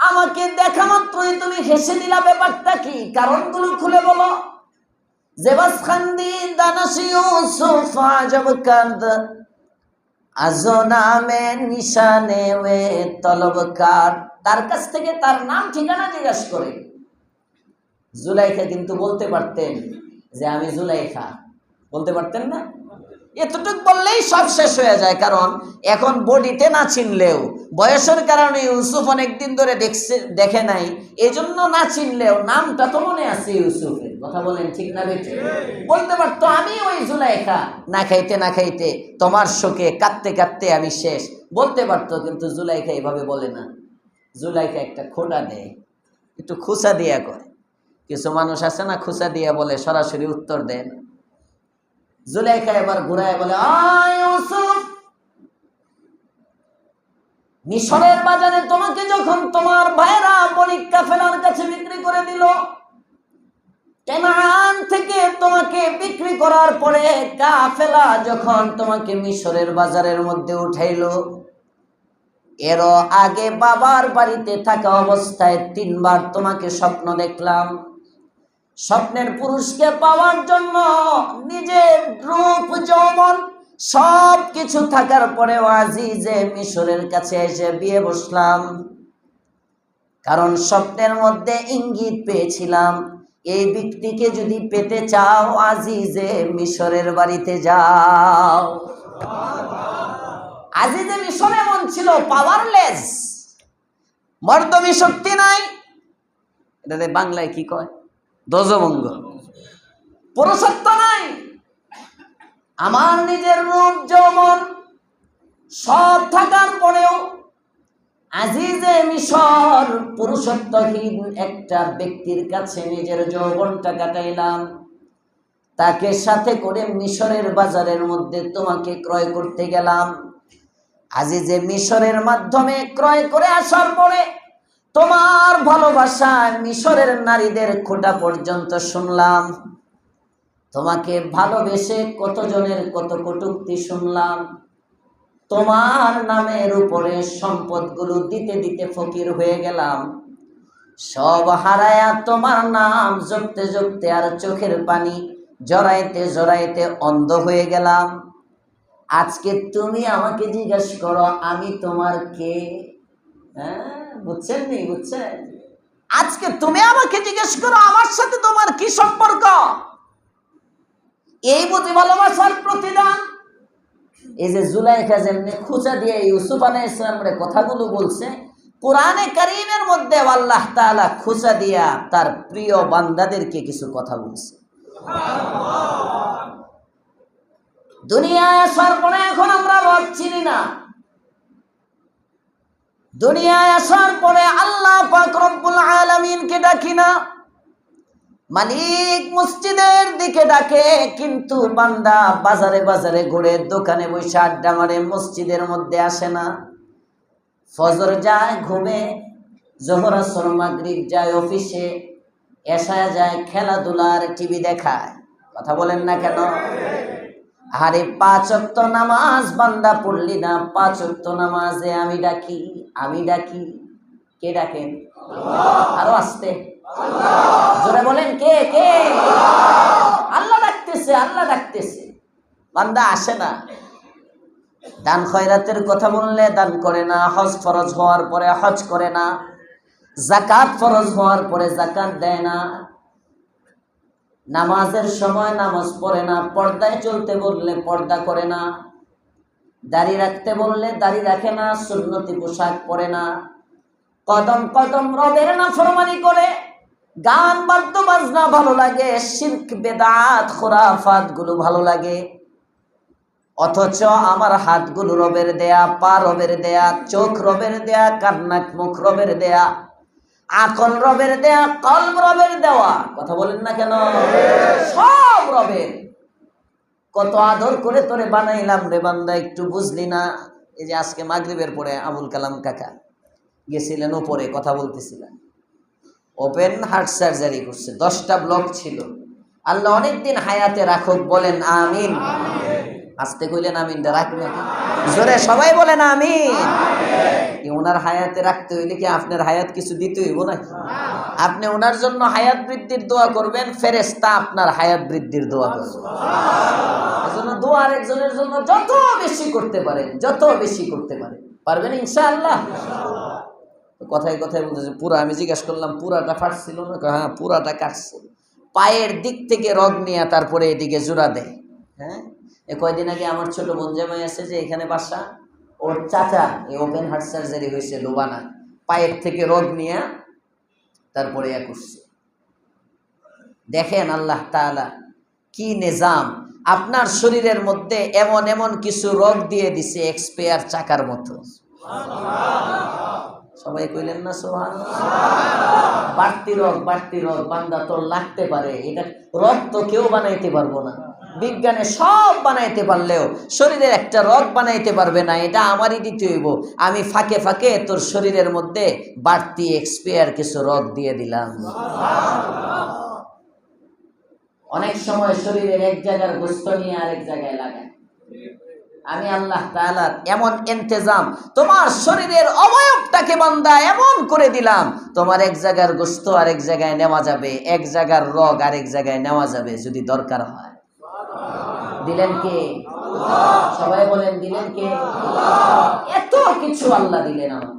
আমাকে দেখা মাত্রই তুমি হেসে দিলা, ব্যাপারটা কি, কারণগুলো খুলে বলো। জেবাস খান্দি দানাশ ইউসুফ আজব কার্দ, আজো নামে নিশানে ওয়ে তলবকার। তার কাছ থেকে তার নাম ঠিকানা জিজ্ঞাসা করে। জুলাইখা কিন্তু বলতে পারতেন যে আমি জুলাইখা, বলতে পারতেন না? এতটুক বললেই সব শেষ হয়ে যায়। কারণ এখন বডিতে না চিনলেও, বয়সের কারণে ইউসুফ অনেকদিন ধরে দেখে নাই, এজন্য না চিনলেও নামটা তো মনে আছে ইউসুফের। কথা বলেন ঠিক না বেটি? বলতে পারতো আমি ওই জুলাইখা, না খাইতে না খাইতে তোমার শোকে কাঁদতে কাঁদতে আমি শেষ, বলতে পারতো। কিন্তু জুলাইখা এভাবে বলে না। জুলাইখা একটা খোঁটা দেয়, একটু খুসা দিয়া করে। কিছু মানুষ আছে না, খুসা দিয়া বলে, সরাসরি উত্তর দেয় না। জুলাইখা এবার ঘুরায় বলে, ইউসুফ, মিশরের বাজারে তোমাকে যখন তোমার ভাইরা বণিক কাফেলার কাছে বিক্রি করে দিল, কেনান থেকে তোমাকে বিক্রি করার পরে কাফেলা যখন তোমাকে মিশরের বাজারের মধ্যে উঠাইলো, এরও আগে বাবার বাড়িতে থাকা অবস্থায় 3 বার তোমাকে স্বপ্ন দেখলাম। স্বপ্নের পুরুষকে পাওয়ার জন্য নিজের রূপ যৌবন সব কিছু থাকার পরেও আজিজে মিশরের কাছে এসে বিয়ে বসলাম। কারণ স্বপ্নের মধ্যে ইঙ্গিত পেয়েছিলাম, এই ব্যক্তিকে যদি পেতে চাও আজিজে মিশরের বাড়িতে যাও। আজিজে মিশর এমন ছিল, পাওয়ারলেস, মর্দমী শক্তি নাই। এটাতে বাংলায় কি কয়? ধ্বজভঙ্গ। পুরুষত্ব নাই। আমার নিজের রূপ যৌবন সব থাকার পরেও আজিজে মিশর পুরুষত্বহীন একটা ব্যক্তির কাছে নিজের যৌবনটা কাটাইলাম। তাকে সাথে করে মিশরের বাজারের মধ্যে তোমাকে ক্রয় করতে গেলাম। আজিজে মিশরের মাধ্যমে ক্রয় করে আসার পরে তোমার ভালোবাসায় মিশরের নারীদের খোঁটা পর্যন্ত শুনলাম। তোমাকে ভালোবেসে কতজনের কত কটূক্তি শুনলাম। তোমার নামের উপরে সম্পদগুলো দিতে দিতে ফকির হয়ে গেলাম। সব হারায়া তোমার নাম জপতে জপতে আর চোখের পানি জড়াইতে জড়াইতে অন্ধ হয়ে গেলাম। আজকে তুমি আমাকে জিজ্ঞাসা করো আমি তোমার কে? বুঝছেন নি? বুঝছেন? আজকে তুমি আমাকে জিজ্ঞেস করো আমার সাথে তোমার কি সম্পর্ক? এই বুঝি ভালোবাসার প্রতিদান? এই যে জুলাইখা যেমনি খুঁচা দিয়ে ইউসুফ আলাইহিস সালামের কথাগুলো বলছে, কোরআনে কারীমের মধ্যে আল্লাহ তাআলা খুঁচা দিয়া তার প্রিয় বান্দাদেরকে কিছু কথা বলছে। দুনিয়ায় আসার পরে এখন আমরা রব চিনি না। দুনিয়ায় আসার পরে আল্লাহ পাক রব্বুল আলামিনকে ডাকি না, মালিক মসজিদের দিকে ডাকে, কিন্তু বান্দা বাজারে বাজারে ঘুরে, দোকানে বসে আড্ডা মারে, মসজিদের মধ্যে আসে না। ফজর যায় ঘুমে, জোহর আসর মাগরিব যায় অফিসে, এশা যায় খেলাধুলার টিভি দেখায়। কথা বলেন না কেন? আরে 5 ওয়াক্ত নামাজ বান্দা পড়লি না, 5 ওয়াক্ত নামাজে আমি ডাকি, আমি ডাকি। কে ডাকেন? আরো আসতে জোরে বলেন, কে কে? আল্লাহ ডাকতেছে, আল্লাহ ডাকতেছে, বান্দা আসে না। দান খয়রাতের কথা বললে দান করে না, হজ ফরজ হওয়ার পরে হজ করে না, যাকাত ফরজ হওয়ার পরে যাকাত দেয় না, নামাজের সময় নামাজ পড়ে না, পর্দায় চলতে বললে পর্দা করে না, দাড়ি রাখতে বললে দাড়ি রাখে না, সুন্নতি পোশাক পরে না, কদম কদম রবের নাফরমানি করে, গান বাদ্য বাজনা ভালো লাগে, শিরক বেদাত খুরাফাত গুলো ভালো লাগে। অথচ আমার হাতগুলো রবের দেয়া, পা রবের দেয়া, চোখ রবের দেয়া, কান নাক মুখ রবের দেয়া, আকল রবের দেয়া, কলব রবের দেওয়া। কথা বলেন না কেন? সব রবের। কত আদর করে তোরে বানাইলাম রে বান্দা, একটু বুঝলি না? এই যে আজকে মাগরিবের পরে আবুল কালাম কাকা গেছিলেন ওপরে, কথা বলতেছিলেন, ওপেন হার্ট সার্জারি করছে, 10টা ব্লক ছিল। আল্লাহ অনেকদিন হায়াতে রাখুক, বলেন আমিন। আস্তে কইলেন আমিন, রাখ নাকি জোরে সবাই বলেন আমিন। ওনার হায়াতে রাখতে হইলে কি আপনার হায়াত কিছু দিতে হইব না? আপনি ওনার জন্য হায়াত বৃদ্ধির দোয়া করবেন, ফেরেশতা আপনার হায়াত বৃদ্ধির দোয়া করবে। এজন্য দোয়া আরেকজনের জন্য যত বেশি করতে পারেন, যত বেশি করতে পারেন, পারবেন ইনশাআল্লাহ। কথায় কথায় বলতেছে পুরা, আমি জিজ্ঞাসা করলাম পুরাটা ফাটছিল না? হ্যাঁ পুরাটা কাটছে, পায়ের দিক থেকে রগ নিয়ে তারপরে এদিকে জোড়া দেয়। হ্যাঁ, কয়দিন আগে আমার ছোট বোন জামাই আছে যে এখানে বাসা, ওর চাচা এই ওপেন হার্ট সার্জারি হয়েছে লোবানা, পায়ের থেকে রগ নিয়ে তারপরে করছে। দেখেন আল্লাহ তাআলা কি নিজাম, আপনার শরীরের মধ্যে এমন এমন কিছু রগ দিয়ে দিছে এক্সপায়ার চাকার মতো। সবাই কইলেন না সুবহানাল্লাহ? বাড়তি রগ, বাড়তি রগ বান্দা তোর লাগতে পারে, এটা রগ তো কেউ বানাইতে পারবো না, বিজ্ঞানে সব বানাইতে পারলেও শরীরের একটা রগ বানাইতে পারবে না, এটা আমারই দিতে হইব। আমি ফাঁকে ফাঁকে তোর শরীরের মধ্যে বাড়তি এক্সপায়ার কিছু রগ দিয়ে দিলাম। অনেক সময় শরীরের এক জায়গার গোস্ত নিয়ে আরেক জায়গায় লাগায়। আমি আল্লাহ তাআলার এমন ইন্তেজাম, তোমার শরীরের অবয়বটাকে বান্দা এমন করে দিলাম, তোমার এক জায়গার গোস্ত আরেক জায়গায় নেওয়া যাবে, এক জায়গার রগ আরেক জায়গায় নেওয়া যাবে যদি দরকার হয়। দিলেন কে? সবাই বলেন দিলেন কে? এত কিছু আল্লাহ দিলেন আমার।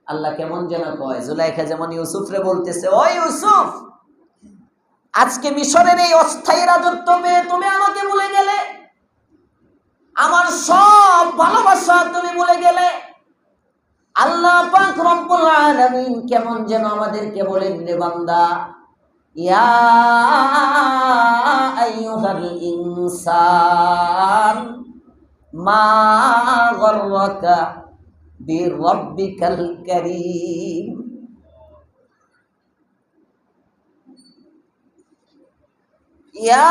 আল্লাহ কেমন যেন কয়, জুলাইখা যেমন ইউসুফরে বলতেছে, ও ইউসুফ, আজকে মিশরের এই অস্থায়ী রাজত্ব পেয়ে তুমি আমাকে ভুলে গেলে, আমার সব ভালোবাসা তুমি ভুলে গেলে। আল্লাহ পাক রব্বুল আলামিন কেমন যেন আমাদেরকে বলেন, রে বান্দা, ইয়া আইয়ুহাল ইনসান মা গররাকা বিরব্বিকাল কারীম। ইয়া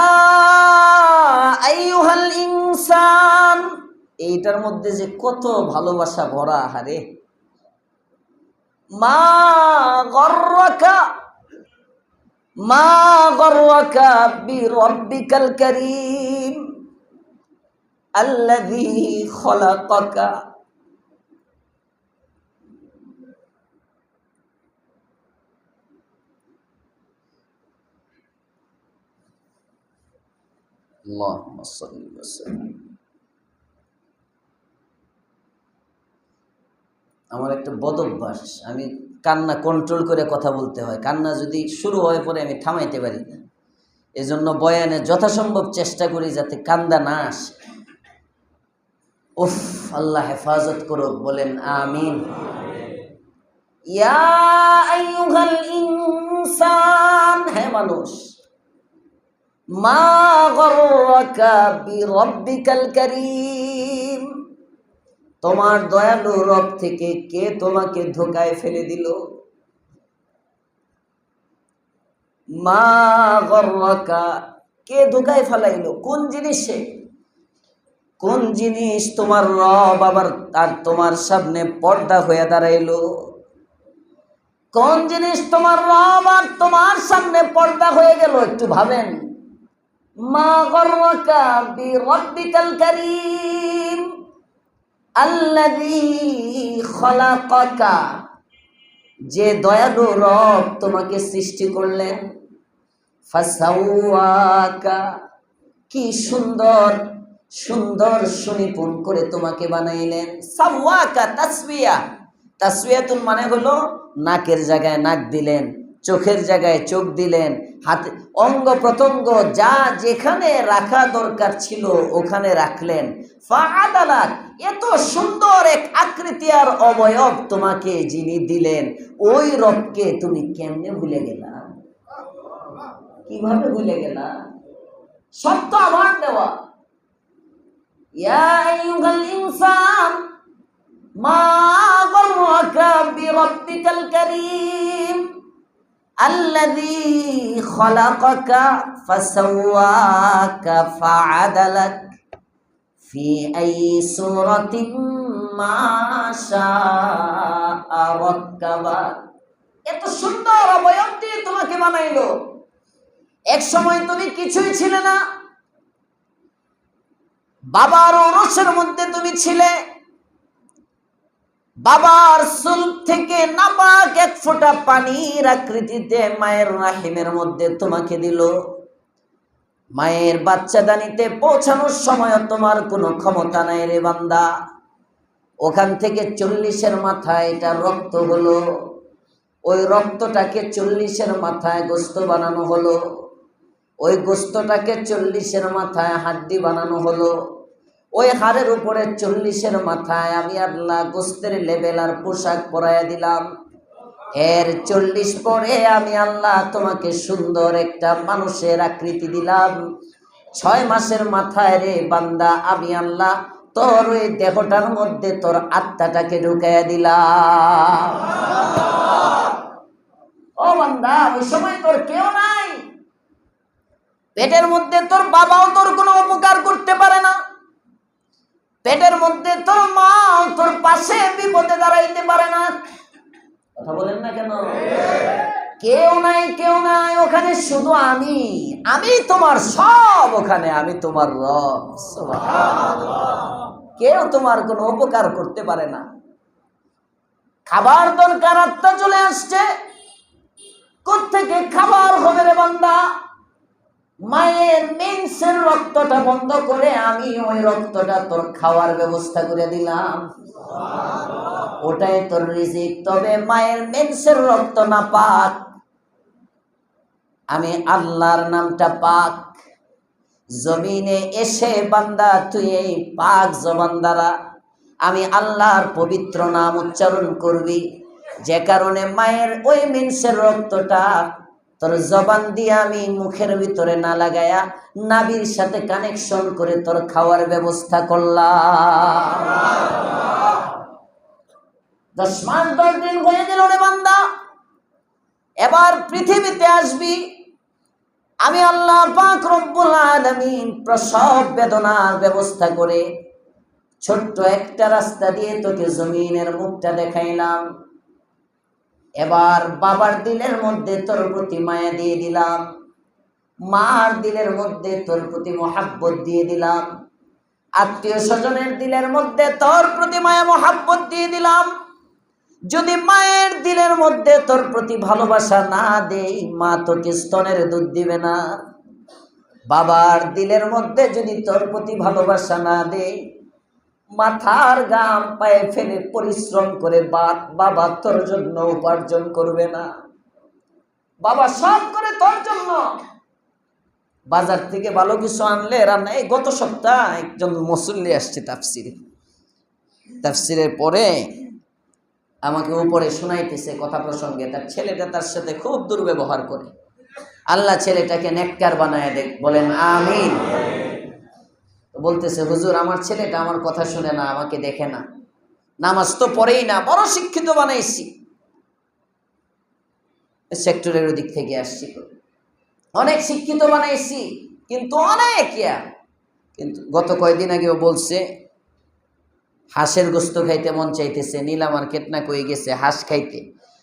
আইয়ুহাল ইনসান, এইটার মধ্যে যে কত ভালোবাসা ভরা। হারে মা গররাকা, মা গররাকা বিরব্বিকাল কারীম আল্লাযী খলাকাকা। আল্লাহুম্মা সাল্লি ওয়া সাল্লিম। আমার একটা বদ অভ্যাস, আমি কান্না কন্ট্রোল করে কথা বলতে হয়, কান্না যদি শুরু হয় পরে আমি থামাইতে পারি না। এজন্য বয়ানে যথাসম্ভব চেষ্টা করি যাতে কান্দা না আসে। উফ, আল্লাহ হেফাজত করুক, বলেন আমিন। ইয়া আইয়ুহাল ইনসান, হে মানুষ, মা গররাকা বিরব্বিকাল কারীম, তোমার দয়ালু রব থেকে কে তোমাকে ধোঁকায় ফেলে দিল? মা গররাকা, কে ধোঁকায় ফেলাইলো? কোন জিনিসে? কোন জিনিস তোমার রব আবার আর তোমার সামনে পর্দা হয়ে দাঁড়াইলো? কোন জিনিস তোমার রব আর তোমার সামনে পর্দা হয়ে গেল? একটু ভাবেন। মা গররাকা বিরব্বিকাল কারীম আল্লাযী খালাকাকা, যে দয়ালু রব তোমাকে সৃষ্টি করলেন। ফাসাওয়াকা, কি সুন্দর সুন্দর সুনিপুণ করে তোমাকে বানাইলেন। সাওয়াকা তাসবিয়া, তাসবিয়াতুন মানে হলো নাকের জায়গায় নাক দিলেন, চোখের জায়গায় চোখ দিলেন, হাতে অঙ্গ প্রত্যঙ্গ যা যেখানে রাখা দরকার ছিল ওখানে রাখলেন। ফাআদালাক, এত সুন্দর এক আকৃতি আর অবয়ব তোমাকে যিনি দিলেন, ওই রবকে তুমি কেমনে ভুলে গেলা? কিভাবে ভুলে গেলা? সব তো আমার দেওয়া। ইয়া আইয়ুহাল ইনসান মা গররাকা বিরব্বিকাল কারীম আল্লাযী খালাকাকা ফাসাওয়াকা ফাআদালাক ফি আইয়ি সূরাতিন মা শাআ রাক্কাবাক, এত সুন্দর অবয়ব দিয়ে তোমাকে বানাইলো। এক সময় তুমি কিছুই ছিলে না, বাবার ওরসের মধ্যে তুমি ছিলে, বাবার সুলব থেকে নাপাক এক ফোঁটা পানির আকৃতিতে মায়ের রাহিমের মধ্যে তোমাকে দিল। মায়ের বাচ্চাদানিতে পৌঁছানোর সময় তোমার কোনো ক্ষমতা নাই রে বান্দা। ওখান থেকে 40-এর মাথায় এটা রক্ত হলো, ওই রক্তটাকে 40-এর মাথায় গোস্ত বানানো হলো, ওই গোস্তটাকে 40-এর মাথায় হাড্ডি বানানো হলো, ওই হাড়ের উপরে 40-এর মাথায় আমি আল্লাহ গোস্তের লেবেল আর পোশাক পরাইয়া দিলাম। এর 40 পরে আমি আল্লাহ তোমাকে সুন্দর একটা মানুষের আকৃতি দিলাম। 6 মাসের মাথায় রে বান্দা আমি আল্লাহ তোর ওই দেহটার মধ্যে তোর আত্মাটাকে ঢুকাইয়া দিলাম। ও বান্দা, ওই সময় তোর কেউ নাই, পেটের মধ্যে তোর বাবাও তোর কোনো উপকার করতে পারে না, পেটের মধ্যে তোর মাও তোর পাশে বিপদে দাঁড়াইতে পারে না। কথা বলেন না কেন? কেউ নাই, কেউ নাই ওখানে, শুধু আমি, আমি তোমার সব ওখানে, আমি তোমার রব। সুবহানাল্লাহ। কেউ তোমার কোনো উপকার করতে পারে না। খাবার দরকার, আত্মা চলে আসছে, কোত্থেকে খাবার হবে রে বান্দা? মায়ের মেন্সের রক্তটা বন্ধ করে আমি ওই রক্তটা তোর খাওয়ার ব্যবস্থা করে দিলাম। ওটাই তোর রিজিক। তবে মায়ের মেন্সের রক্ত না পাক, আমি আল্লাহর নামটা পাক। জমিনে এসে বান্দা তুই এই পাক জবান দ্বারা আমি আল্লাহর পবিত্র নাম উচ্চারণ করবি, যে কারণে মায়ের ওই মেন্সের রক্তটা তোর জবান দিয়ে আমি মুখের ভিতরে না লাগায়া নাভির সাথে কানেকশন করে তোর খাওয়ার ব্যবস্থা করলাম। 10 মাস 10 দিন হয়ে গেল রে বান্দা, এবার পৃথিবীতে আসবি। আমি আল্লাহ পাক রব্বুল আলামিন প্রসব বেদনার ব্যবস্থা করে ছোট্ট একটা রাস্তা দিয়ে তোকে জমিনের মুখটা দেখাইলাম। এবার বাবার দিলের মধ্যে তোর প্রতি মায়া দিয়ে দিলাম, মার দিলের মধ্যে তোর প্রতি মহাব্বত দিয়ে দিলাম, আত্মীয় স্বজনের দিলের মধ্যে তোর প্রতি মায়া মহাব্বত দিয়ে দিলাম। যদি মায়ের দিলের মধ্যে তোর প্রতি ভালোবাসা না দেই, মা তোকে স্তনের দুধ দিবে না। বাবার দিলের মধ্যে যদি তোর প্রতি ভালোবাসা না দেই, মাথার ঘাম পায়ে ফেলে পরিশ্রম করে বাবা তোর জন্য উপার্জন করবে না। বাবা সব করে তোর জন্য, বাজার থেকে ভালো কিছু আনলে রান্না। এই গত সপ্তাহ একজন মুসল্লি আসছে তাফসিরের পরে আমাকে উপরে শোনাইতেছে কথা প্রসঙ্গে, তার ছেলেটা তার সাথে খুব দুর্ব্যবহার করে। আল্লাহ ছেলেটাকে নেককার বানায় দেখ, বলেন আমিন। বলতেছে হুজুর আমার ছেলেটা আমার কথা শুনে না, আমাকে দেখে না, নামাজ তো পড়েই না, বড় শিক্ষিত বানাইছি। সেক্টরের ওদিক থেকে আসছি, অনেক শিক্ষিত বানাইছি, কিন্তু অনেক কিন্তু গত কয়েকদিন আগেও বলছে হাঁসের গোস্ত খাইতে মন চাইতেছে, নীলা মার্কেট না কই গেছে হাঁস খাইতে,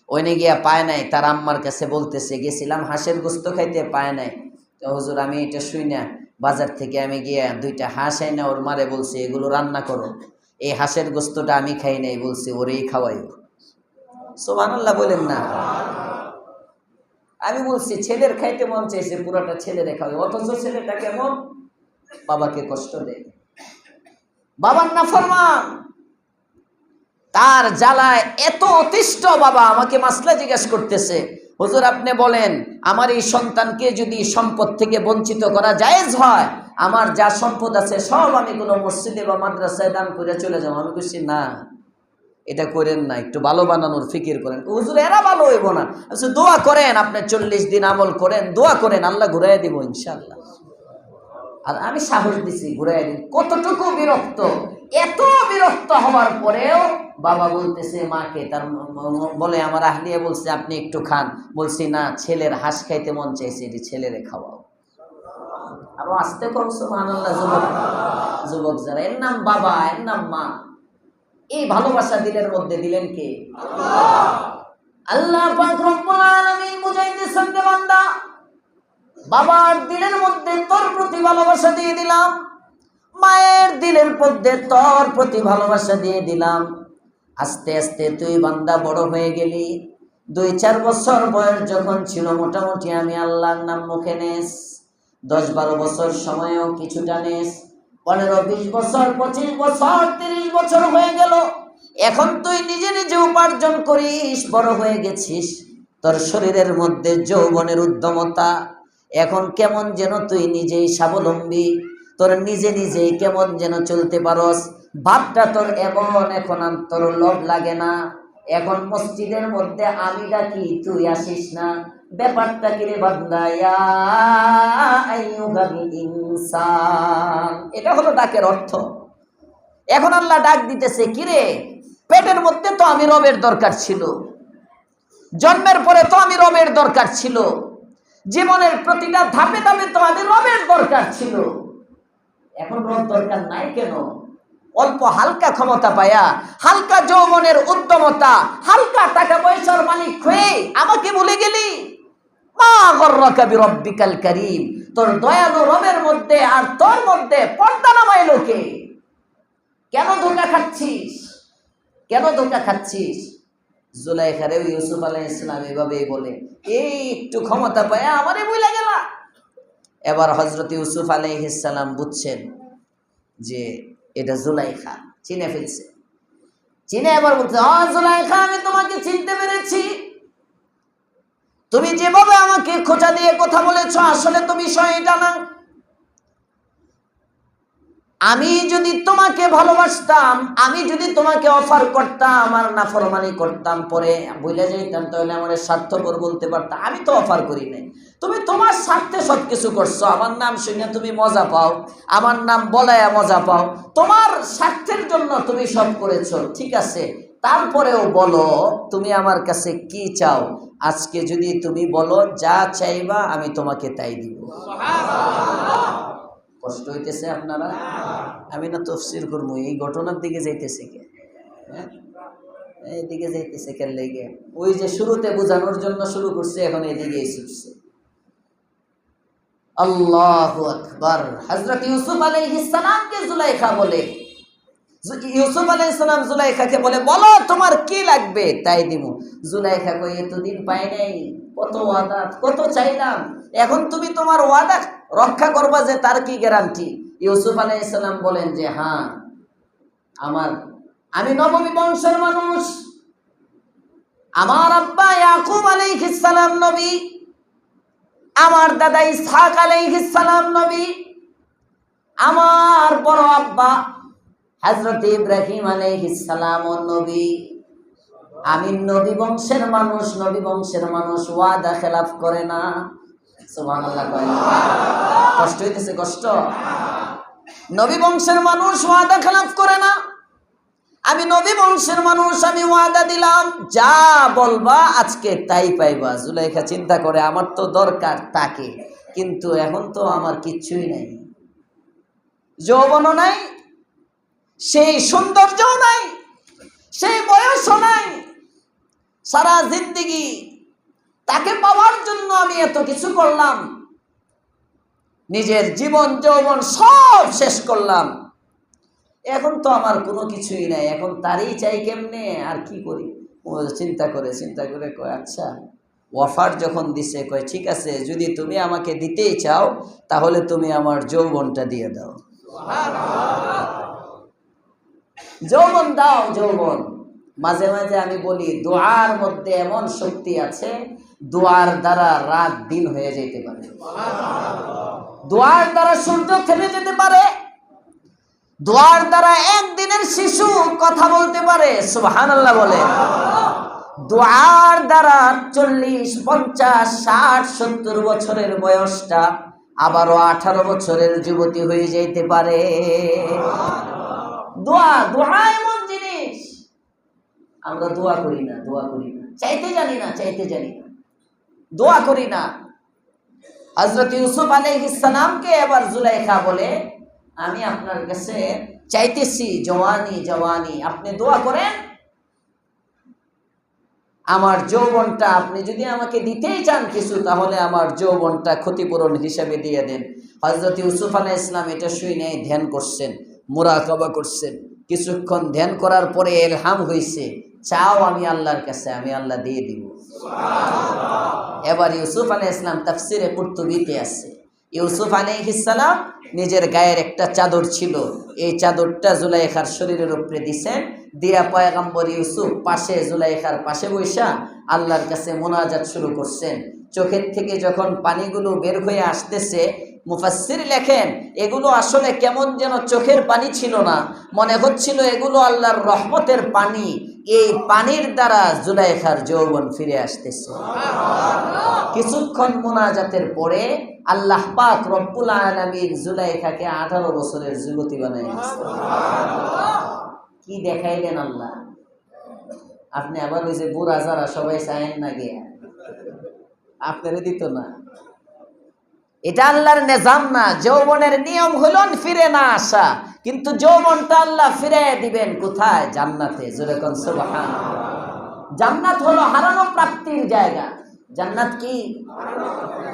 ওইনে গিয়া পায় নাই, তার আম্মার কাছে বলতেছে গেছিলাম হাঁসের গোস্ত খাইতে, পায় নাই। তো হুজুর আমি এটা শুই না, বাজার থেকে আমি গিয়া 2টা হাঁস আইনা ওর মারে বলছি এগুলো রান্না করো, এই হাঁসের গোস্তটা আমি খাই নাই, বলছি ওরেই খাওয়াইও। সুবহানাল্লাহ বলেন না। আমি বলছি ছেলের খাইতে মন চাইছে, পুরাটা ছেলেরে খাওয়াই, অথচ ছেলেটা কেমন বাবাকে কষ্ট দেয়, বাবার নাফরমান, তার জ্বালায় এত অতিষ্ঠ। বাবা আমাকে মাসলা জিজ্ঞাসা করতেছে, হুজুর আপনি বলেন আমার এই সন্তানকে যদি সম্পদ থেকে বঞ্চিত করা জায়েজ হয়, আমার যা সম্পদ আছে সব আমি কোনো মসজিদে বা মাদ্রাসায় দান করে চলে যাবো। আমি বলছি না, এটা করেন না, একটু ভালো বানানোর ফিকির করেন। হুজুর এরা ভালো হইব না, দোয়া করেন, আপনি 40 দিন আমল করেন, দোয়া করেন, আল্লাহ ঘুরাই দিব ইনশাআল্লাহ। আর আমি সাহস দিছি ঘুরাই দিন। কতটুকু বিরক্ত, এত বিরক্ত হওয়ার পরেও বাবা বলতেছে মাকে, তার বলে আমার আহলিয়া বলছে আপনি একটু খান, বলছি না, ছেলের হাঁস খাইতে মন চাইছে, এটি ছেলেরে খাওয়াও। আরো আসতে কর সুবহানাল্লাহ। যুবক যারা, এর নাম বাবা, এর নাম মা, এই ভালোবাসা দিলের মধ্যে দিলেন কে? আল্লাহ পাক রব্বুল আলামিন বুঝাইতেছেন যে বান্দা, বাবার দিলের মধ্যে তোর প্রতি ভালোবাসা দিয়ে দিলাম, মায়ের দিলের মধ্যে তোর প্রতি ভালোবাসা দিয়ে দিলাম। আস্তে আস্তে তুই বান্দা বড় হয়ে গেলি। 2-4 বছর বয়স যখন ছিল, মোটামুটি আমি আল্লাহর নাম মুখে নেস। 10-12 বছর সময়ও কিছুটা নেস। 15-20 বছর, 25 বছর, 30 বছর হয়ে গেল। এখন তুই নিজে নিজে উপার্জন করিস, বড় হয়ে গেছিস, তোর শরীরের মধ্যে যৌবনের উদ্যমতা, এখন কেমন যেন তুই নিজেই স্বাবলম্বী, তোর নিজে নিজেই কেমন যেন চলতে পারস, ভাবটা তোর এমন, এখন আর তোর লোভ লাগে না। এখন মসজিদের মধ্যে আমি ডাকি তুই আসিস না, ব্যাপারটা কি রে বান্দা? ইয়া আইয়ুহাল ইনসান, এটা হলো ডাকের অর্থ। এখন আল্লাহ ডাক দিতেছে, কিরে পেটের মধ্যে তো আমি রবের দরকার ছিল, জন্মের পরে তো আমি রবের দরকার ছিল, জীবনের প্রতিটা ধাপে ধাপে তো আমি রবের দরকার ছিল, এখন রব দরকার নাই কেন? অল্প হালকা ক্ষমতা পায়া, হালকা যৌবনের উদ্যমতা, হালকা টাকা পয়সার মালিক হয়ে আমাকে ভুলে গেলি? মা গররাকা বিরব্বিকাল কারীম, তোর দয়ালু রবের মধ্যে আর তোর মধ্যে পর্দা নামাইলো কে? কেন ধোঁকা খাচ্ছিস? কেন ধোঁকা খাচ্ছিস? জুলাইখারে ইউসুফ আলাইহিস সালাম এভাবেই বলে, এই একটু ক্ষমতা পায়া আমারে ভুলে গেলা। এবার হযরত ইউসুফ আলাইহিস সালাম বুঝছেন যে এটা জুলাইখা, চিনে ফেলছে। চিনে এবার বলছে, জুলাইখা আমি তোমাকে চিনতে পেরেছি, তুমি যেভাবে আমাকে খোঁচা দিয়ে কথা বলেছ আসলে তো বিষয় এটা না। আমি যদি তোমাকে ভালোবাসতাম, আমি যদি তোমাকে অফার করতাম, আমার নাফরমানি করতাম, পরে ভুলে যাইতাম, তাহলে আমার স্বার্থপর বলতে পারতাম। আমি তো অফার করি নাই, তুমি তোমার স্বার্থে সবকিছু করছো। আমার নাম শুনে তুমি মজা পাও, আমার নাম বলায়া মজা পাও, তোমার স্বার্থের জন্য তুমি সব করেছো, ঠিক আছে। তারপরেও বলো তুমি আমার কাছে কি চাও? আজকে যদি তুমি বলো যা চাইবা আমি তোমাকে তাই দিব। কষ্ট হইতেছে আপনারা? আমি না তফসির করবো, এই ঘটনার দিকে যাইতেছে কে? এইদিকে যাইতেছে কেন লেগে? ওই যে শুরুতে বোঝানোর জন্য শুরু করছে, এখন এদিকেই ছুটছে। আল্লাহু আকবার। হযরত ইউসুফ আলাইহিস সালামকে জুলাইখা বলে, ইউসুফ আলাইহিস সালাম জুলাইখাকে বলে, বলো তোমার কি লাগবে তাই দিব। জুলাইখা কই এতদিন পাই নাই, কত ওয়াদা, কত চাইলাম, এখন তুমি তোমার ওয়াদা রক্ষা করবা যে তার কি গ্যারান্টি? ইউসুফ আলাইহিস সালাম বলেন যে হ্যাঁ, আমি নবী বংশের মানুষ, আমার আব্বা ইয়াকুব আলাইহিস সালাম নবী, আমার দাদা ইসহাক আলাইহিস সালাম নবী, আমার বড় আব্বা হযরত ইব্রাহিম আলাইহিস সালাম নবী। আমি নবী বংশের মানুষ, নবী বংশের মানুষ ওয়াদা খেলাফ করে না। সুবহানাল্লাহ কয় না? কষ্ট হইতেছে? কষ্ট। নবী বংশের মানুষ ওয়াদা খেলাফ করে না। আমি নবী বংশের মানুষ, আমি ওয়াদা দিলাম যা বলবা আজকে তাই পাইবা। জুলাইখা চিন্তা করে আমার তো দরকার তাকে, কিন্তু এখন তো আমার কিচ্ছুই নাই, যৌবনও নাই, সেই সৌন্দর্যও নাই, সেই বয়সও নাই। সারা জিন্দেগি তাকে পাওয়ার জন্য আমি এত কিছু করলাম, নিজের জীবন যৌবন সব শেষ করলাম, এখন তো আমার কোনো কিছুই নাই, এখন তারই চাই কেমনে, আর কি করি? ও চিন্তা করে কয় আচ্ছা, অফার যখন দিছে কয় ঠিক আছে, যদি তুমি আমাকে দিতেই চাও তাহলে তুমি আমার যৌবনটা দিয়ে দাও। যৌবন দাও, যৌবন। মাঝে মাঝে আমি বলি দোয়ার মধ্যে এমন শক্তি আছে, দোয়ার দ্বারা রাত দিন হয়ে যেতে পারে, দোয়ার দ্বারা সূর্য থেমে যেতে পারে, দোয়ার দ্বারা একদিনের শিশু কথা বলতে পারে। সুবহানাল্লাহ বলে। দোয়ার দ্বারা 40, 50, 60, 70 বছরের বয়সটা আবারও 18 বছরের যুবতী হয়ে যেতে পারে। দোয়া, দোয়া এমন জিনিস। আমরা দোয়া করি না, চাইতে জানি না, দোয়া করি না। হযরত ইউসুফ আলাইহিস সালামকে এবার জুলাইখা বলে আমি আপনার কাছে চাইতেছি জওয়ানি, আপনি দোয়া করেন, আমার যৌবনটা আপনি যদি আমাকে দিতেই চান কিছু, তাহলে আমার যৌবনটা ক্ষতিপূরণ হিসেবে দিয়ে দেন। হযরত ইউসুফ আলাইহিস সালাম এটা শুনে ধ্যান করছেন, মুরাকাবা করছেন। কিছুক্ষণ ধ্যান করার পরে ইলহাম হইছে, চাও আমি আল্লাহর কাছে, আমি আল্লাহ দিয়ে দিব। এবার ইউসুফ আলাইহিস সালাম তাফসিরে কুরতুবীতে আছে, ইউসুফ আলাইহিস সালাম নিজের গায়ের একটা চাদর ছিল, এই চাদরটা জুলাইখার শরীরের উপরে দিছেন, দিয়া পয়গম্বর ইউসুফ পাশে জুলাইখার পাশে বৈশা আল্লাহর কাছে মুনাজাত শুরু করছেন। চোখের থেকে যখন পানিগুলো বের হয়ে আসতেছে, মুফাসসির লেখেন এগুলো আসলে কেমন যেন চোখের পানি ছিল না, মনে হচ্ছিল এগুলো আল্লাহর রহমতের পানি। এই পানির দ্বারা জুলাইখার যৌবন ফিরে আসতেছে। কিছুক্ষণ মুনাজাতের পরে আল্লাহ পাক রব্বুল আলামিন জুলাইখাকে 18 বছরের যুবতী বানাই দিয়েছেন। কি দেখাইলেন আল্লাহ! আপনি আবার ওই যে বুড়া যারা সবাই চায়েন না গিয়া আপনারে দিত না, এটা আল্লাহর নিজাম না। যৌবনের নিয়ম হলো ফিরে না আসা, কিন্তু যৌবনটা আল্লাহ ফিরে দিবেন কোথায়? জান্নাতে। জোরে কোন সুবহানাল্লাহ। জান্নাত হলো হারানো প্রাপ্তির জায়গা। জান্নাত কি?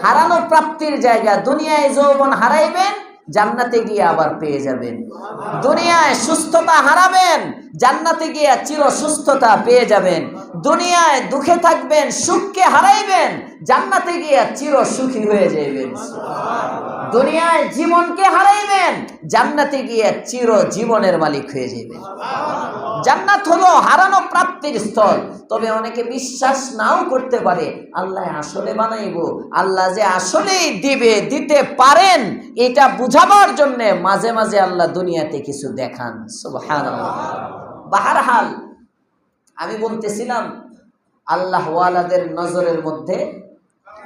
হারানো প্রাপ্তির জায়গা। দুনিয়ায় যৌবন হারাইবেন, জান্নাতে গিয়ে আবার পেয়ে যাবেন। দুনিয়ায় সুস্থতা হারাবেন, জান্নাতে গিয়ে চির সুস্থতা পেয়ে যাবেন। দুনিয়ায় দুঃখে থাকবেন, সুখকে হারাইবেন, জান্নাতে গিয়ে চির সুখী হয়ে যাবেন। দুনিয়ায় জীবনকে হারাইবেন, জান্নাতে গিয়ে চির জীবনের মালিক হয়ে যাবেন। জান্নাত হলো হারানো প্রাপ্তির স্থল। তবে অনেকে বিশ্বাস নাও করতে পারে আল্লাহ আসলে বানাইবো, আল্লাহ যে আসলেই দিবে, দিতে পারেন, এটা বুঝাবার জন্য মাঝে মাঝে আল্লাহ দুনিয়াতে কিছু দেখান। সুবহানাল্লাহ। বাহরহাল আমি বলতেছিলাম আল্লাহ ওয়ালাদের নজরের মধ্যে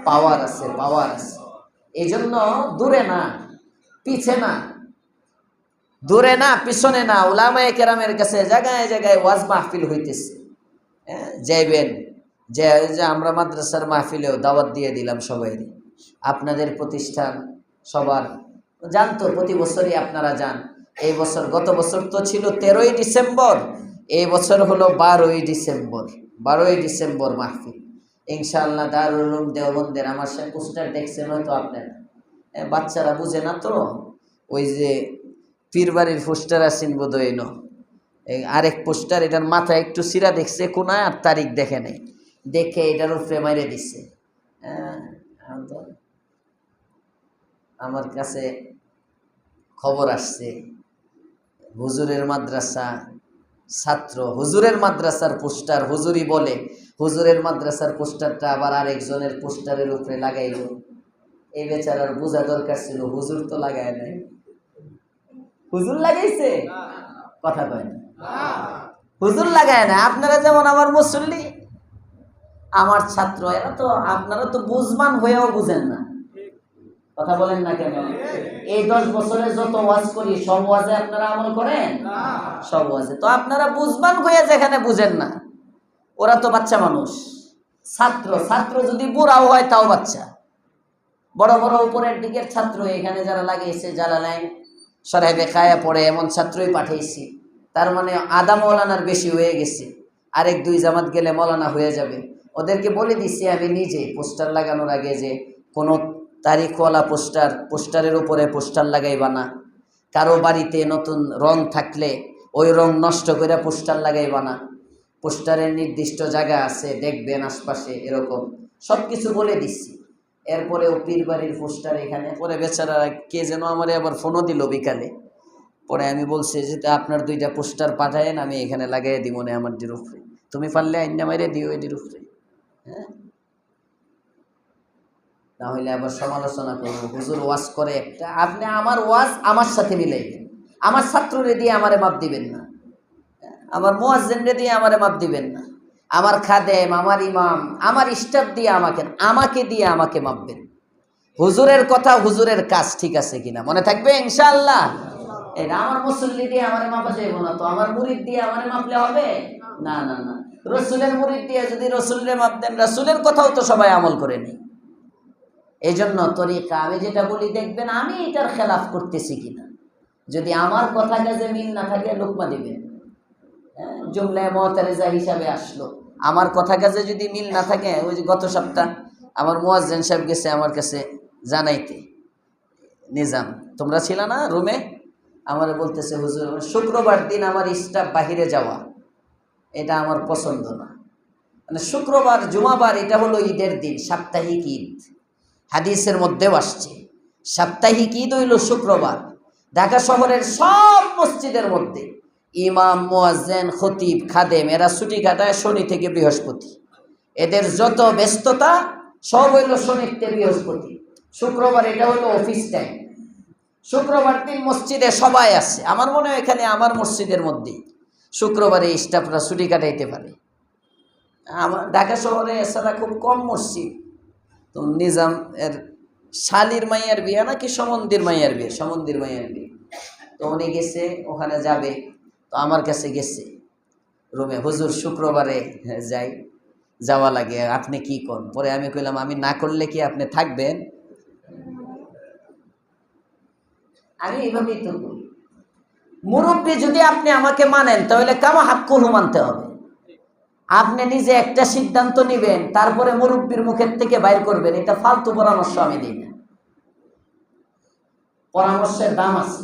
পাওয়ার আছে, এই জন্য দূরে না, পিছে না, পিছনে না। উলামায়ে কেরামের কাছে জায়গায় জায়গায় ওয়াজ মাহফিল হইতেছে, যাইবেন। যে আমরা মাদ্রাসার মাহফিলেও দাওয়াত দিয়ে দিলাম সবাই, আপনাদের প্রতিষ্ঠান সবার জানতো, প্রতি বছরই আপনারা যান। এই বছর, গত বছর তো ছিল 13ই ডিসেম্বর, এই বছর হলো 12ই ডিসেম্বর মাহফিল। ইনশাআল্লাহ দারুল উলুম দেওবন্দের, আমার সে পোস্টার দেখছেন হয়তো আপনারা, বাচ্চারা বুঝে না তো, ওই যে পীরবাড়ির পোস্টার আছেন বোধহয়, আরেক পোস্টার, এটার মাথায় একটু সিরা দেখছে কোনায়, আর তারিখ দেখে নেই, দেখে এটার উপরে মাইরে দিচ্ছে। আমার কাছে খবর আসছে, হুজুরের মাদ্রাসা ছাত্র, হুজুরের মাদ্রাসার পোস্টার, হুজুরি বলে হুজুরের মাদ্রাসার পোস্টারটা আবার আরেকজনের পোস্টারের উপরে লাগাইল। এই বেচারার বোঝা দরকার ছিল, হুজুর তো লাগায় নাই। হুজুর লাগাইছে? কথা কয় না, হুজুর লাগায় না। আপনারা যেমন আমার মুসল্লি, আমার ছাত্র, এরা তো, আপনারা তো বুঝমান হয়েও বুঝেন না। কথা বলেন না কেন? এই 10 বছরে যত ওয়াজ করি সব ওয়াজে আপনারা আমল করেন? সব ওয়াজে তো আপনারা বুঝবান হয়ে যেখানে বুঝেন না। ওরা তো বাচ্চা মানুষ, ছাত্র যদি বুড়াও হয় তাও বাচ্চা। বড় বড় উপরের দিকের ছাত্র এখানে যারা লাগিয়েছে জালালাইন সরাইবে খায়া পড়ে এমন ছাত্রই পাঠিয়েছি, তার মানে আধা মৌলানার বেশি হয়ে গেছে। আরেক 2 জামাত গেলে মৌলানা হয়ে যাবে। ওদেরকে বলে দিচ্ছি আমি নিজে পোস্টার লাগানোর আগে যে কোনো তারিখওয়ালা পোস্টারের উপরে পোস্টার লাগাইবা না। কারো বাড়িতে নতুন রং থাকলে ওই রং নষ্ট করে পোস্টার লাগাইবা না। পোস্টারের নির্দিষ্ট জায়গা আছে, দেখবেন আশপাশে, এরকম সব কিছু বলে দিচ্ছি। এরপরে ও পীর বাড়ির পোস্টার এখানে, পরে বেচারা কে যেন আমারে আবার ফোনও দিল বিকালে। পরে আমি বলছি যে আপনার 2টা পোস্টার পাঠায়েন, আমি এখানে লাগাই দিব না আমার ডির উপরে, তুমি পারলে আইনা মাইরে দিও এটির উপরে। হ্যাঁ, না হইলে আবার সমালোচনা করবো। হুজুর ওয়াজ করে একটা, আপনি আমার ওয়াজ আমার সাথে মিলাইবেন। আমার ছাত্ররে দিয়ে আমারে মাপ দিবেন না, আমার মুয়াজ্জিনরে দিয়ে আমারে মাপ দিবেন না। আমার খাদেম, আমার ইমাম, আমার স্টাফ দিয়ে আমাকে দিয়ে আমাকে মাপবেন। হুজুরের কথা, হুজুরের কাজ ঠিক আছে কিনা মনে থাকবে ইনশাআল্লাহ। এটা আমার মুসল্লি দিয়ে আমারে মাপা যাইব না তো, আমার মুরিদ দিয়ে আমারে মাপলে হবে না। না না, রসুলের মুরিদ দিয়ে যদি রসুলের মাপ দেন, রসুলের কথাও তো সবাই আমল করে নেই। এই জন্য তরিকা আমি যেটা বলি দেখবেন আমি এটার খেলাফ করতেছি কিনা। যদি আমার কথা কাজে মিল না থাকে লোকমা দিবেন, জুমলায় মুতারিজা হিসাবে আসলো। আমার কথা কাজে যদি মিল না থাকে, ওই যে গত সপ্তাহ আমার মুয়াজ্জিন সাহেব গেছে আমার কাছে জানাইতে, নিজাম তোমরা ছিল না রুমে, আমার বলতেছে হুজুর শুক্রবার দিন আমার স্টাফ বাহিরে যাওয়া এটা আমার পছন্দ না। মানে শুক্রবার জুমাবার এটা হলো ঈদের দিন, সাপ্তাহিক ঈদ, হাদিসের মধ্যেও আসছে সাপ্তাহিক ঈদ হইল শুক্রবার। ঢাকা শহরের সব মসজিদের মধ্যে ইমাম, মুয়াজ্জিন, খতিব, খাদেম এরা ছুটি কাটায় শনি থেকে বৃহস্পতি। এদের যত ব্যস্ততা সব হইল শনি থেকে বৃহস্পতি। শুক্রবার এটা হলো অফিস টাইম। শুক্রবার দিন মসজিদে সবাই আছে। আমার মনে হয় এখানে আমার মসজিদের মধ্যে শুক্রবারে স্টাফরা ছুটি কাটাইতে পারে। আমার ঢাকা শহরে এছাড়া খুব কম মসজিদ। তো নিজাম এর শালির মাইয়ার বিয়ে নাকি সমন্দির মাইয়ার বিয়ে, সমন্দির মাইয়ার বিয়ে। তো উনি গেছে, ওখানে যাবে, তো আমার কাছে গেছে রুমে, হুজুর শুক্রবারে যাওয়া লাগে, আপনি কি করেন? পরে আমি কইলাম আমি না করলে কি আপনি থাকবেন? আমি এইভাবেই তো করি। মুরব্বী যদি আপনি আমাকে মানেন তাহলে কামা হাক্কুহু মানতে হবে। আপনি নিজে একটা সিদ্ধান্ত নেবেন, তারপরে মুরব্বীর মুখের থেকে বাইর করবেন, এটা ফালতু পরামর্শ আমি দিই না। পরামর্শের দাম আছে,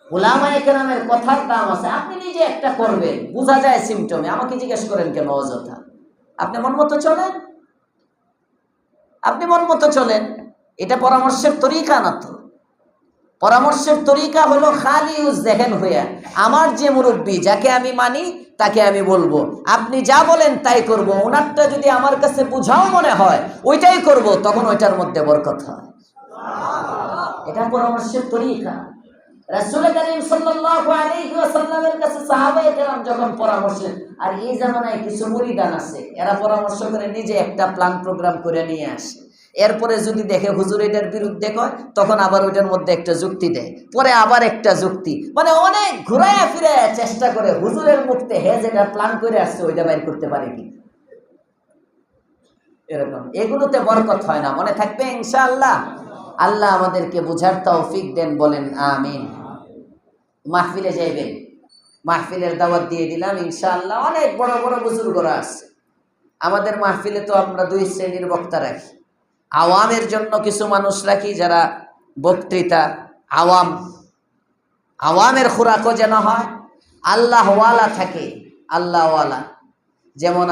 উলামায়ে কেরামের কথার দাম আছে। আপনি নিজে একটা করবেন, বোঝা যায় সিমটমে। আমাকে জিজ্ঞেস করেন কেন অযথা? আপনি মন মতো চলেন, আপনি মন মতো চলেন। এটা পরামর্শের তরিকা না তো। পরামর্শের তরিকা হলো খালি ইউজ দেখেন হইয়া, আমার যে মুরব্বী যাকে আমি মানি তাকে আমি বলবো, আপনি যা বলেন তাই করব। ওনারটা যদি আমার কাছে বুঝাও মনে হয় ওইটাই করব, তখন ওইটার মধ্যে বরকত হয়। এটা পরামর্শের তরিকা। রাসূল করিম সাল্লাল্লাহু আলাইহি ওয়াসাল্লামের কাছে সাহাবায়ে কেরাম যখন পরামর্শ, আর এই জামানায় কিছু মুরিদান আছে, এরা পরামর্শ করে নিজে একটা প্ল্যান প্রোগ্রাম করে নিয়ে আসে। এরপরে যদি দেখে হুজুর এটার বিরুদ্ধে কয়, তখন আবার ওইটার মধ্যে একটা যুক্তি দেয়, পরে আবার একটা যুক্তি, মানে অনেক ঘুরাইয়া ফিরে চেষ্টা করে হুজুরের মুখতে হে যেটা প্ল্যান করে আসছে ওইটা বাইর করতে পারে কি। এরকম এগুলোতে বরকত হয় না, মনে থাকবে ইনশাআল্লাহ। আল্লাহ আমাদেরকে বুঝার তৌফিক দেন, বলেন আমিন। মাহফিলে যাইবেন, মাহফিলের দাওয়াত দিয়ে দিলাম ইনশাআল্লাহ। অনেক বড় বড় বুজুর্গরা আছে আমাদের মাহফিলে। তো আমরা 2 শ্রেণীর বক্তা রাখি। আওয়ামের জন্য কিছু মানুষ রাখি যারা বক্তৃতা, আওয়ামের খোরাকও যেন হয়, আল্লাহওয়ালা থাকে, আল্লাহওয়ালা। যেমন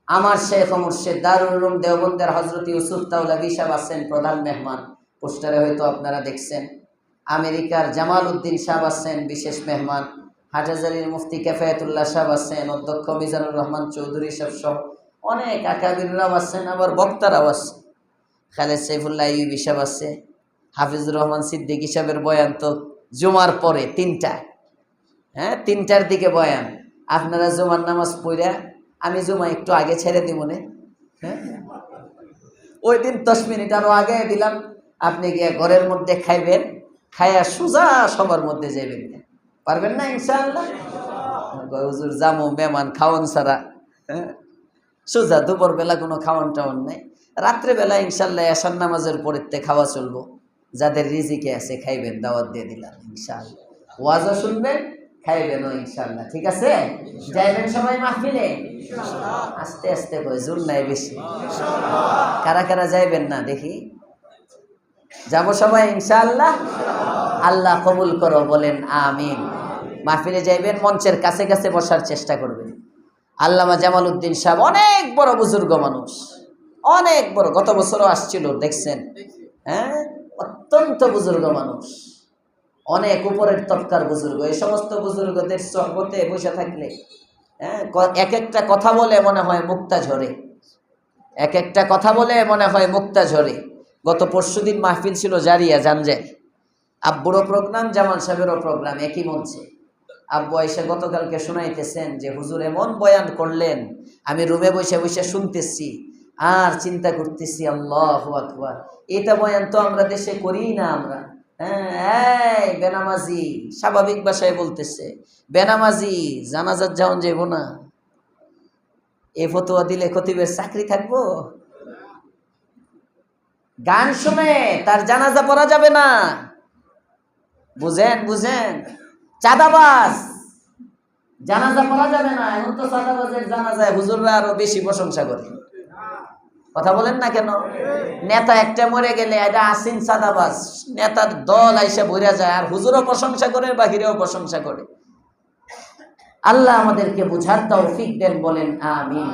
আমার শেখ মুর্শিদ দারুল উলুম দেওবন্দের হযরত ইউসুফ তাওলাবী সাহেব আছেন প্রধান মেহমান, পোস্টারে হয়তো আপনারা দেখছেন। আমেরিকার জামাল উদ্দিন সাহেব আছেন বিশেষ মেহমান। হাটহাজারীর মুফতি কেফায়েতুল্লাহ সাহেব আছেন, অধ্যক্ষ মিজানুর রহমান চৌধুরী সাহেব সহ অনেক আকাবিররাও আছেন, আবার বক্তারাও আছে। খালেদ সাইফুল্লাহ আইয়ুবী সাহেব আছে, হাফিজুর রহমান সিদ্দিকী সাহেবের বয়ান তো জুমার পরে 3টায়, 3টার দিকে বয়ান। আপনারা জুমার নামাজ পড়া, আমি জুমা একটু আগে ছেড়ে দিব না, ওই দিন 10 মিনিট আরো আগে দিলাম, আপনি গিয়ে ঘরের মধ্যে খাইবেন, খাইয়া সোজা সবার মধ্যে যাইবেন। পারবেন না ইনশাআল্লাহ? হুজুর জামু মেহমান খাওয়ান ছাড়া, হ্যাঁ সোজা দুপুর বেলা কোনো খাওয়ান টাওয়ান নেই, রাত্রেবেলা ইনশাল্লাহ এশার নামাজের পরেতে খাওয়া চলবো। যাদের রিজিকে আছে খাইবেন, দাওয়াত দিয়ে দিলাম ইনশাআল্লাহ। ওয়াজও শুনবেন, খাইবেনও ইনশাআল্লাহ। ঠিক আছে? যাইবেন সবাই মাহফিলে? আস্তে আস্তে কই, জোর নাই বেশি। কারা কারা যাইবেন না দেখি? যাব সবাই ইনশাআল্লাহ। আল্লাহ কবুল করো, বলেন আমিন। মাহফিলে যাইবেন, মঞ্চের কাছে কাছে বসার চেষ্টা করবেন। আল্লামা জামাল উদ্দিন সাহেব অনেক বড় বুজুর্গ মানুষ, অনেক বড়, গত বছরও আসছিল, দেখছেন? হ্যাঁ, অত্যন্ত বুজুর্গ মানুষ, অনেক উপরের তবকার বুজুর্গ। এই সমস্ত বুজুর্গদের সহবতে বসে থাকলে হ্যাঁ, এক একটা কথা বলে মনে হয় মুক্তা ঝরে, এক একটা কথা বলে মনে হয় মুক্তা ঝরে। গত পরশুদিন মাহফিল ছিল জারিয়া জানজাই, আব্বুরও প্রোগ্রাম, জামাল সাহেবেরও প্রোগ্রাম একই মঞ্চে। আব্বু আইসা গতকালকে শোনাইতেছেন যে হুজুর এমন বয়ান করলেন, আমি রুমে বসে বসে শুনতেছি আর চিন্তা করতেছি, আল্লাহু আকবার, এটা বয়ান তো আমরা দেশে করি না আমরা। হ্যাঁ, বেনামাজি, স্বাভাবিক ভাষায় বলতেছে, বেনামাজি জানাজাত যাওন যাইব না, এ ফতোয়া দিলে খতিবের চাকরি থাকবো? গান শুনে তার জানাজা পড়া যাবে না, বুঝেন বুঝেন? চাঁদাবাজ, জানাজা পড়া যাবে না। এখন তো চাঁদাবাজের জানাজায় হুজুররা আরো বেশি প্রশংসা করে। কথা বলেন না কেন? নেতা একটা মরে গেলে এটা আসিন চাঁদাবাজ, নেতার দল আইসা ভইরা যায়, আর হুজুরও প্রশংসা করে, বাহিরেও প্রশংসা করে। আল্লাহ আমাদেরকে বুঝার তৌফিক দেন, বলেন আমিন।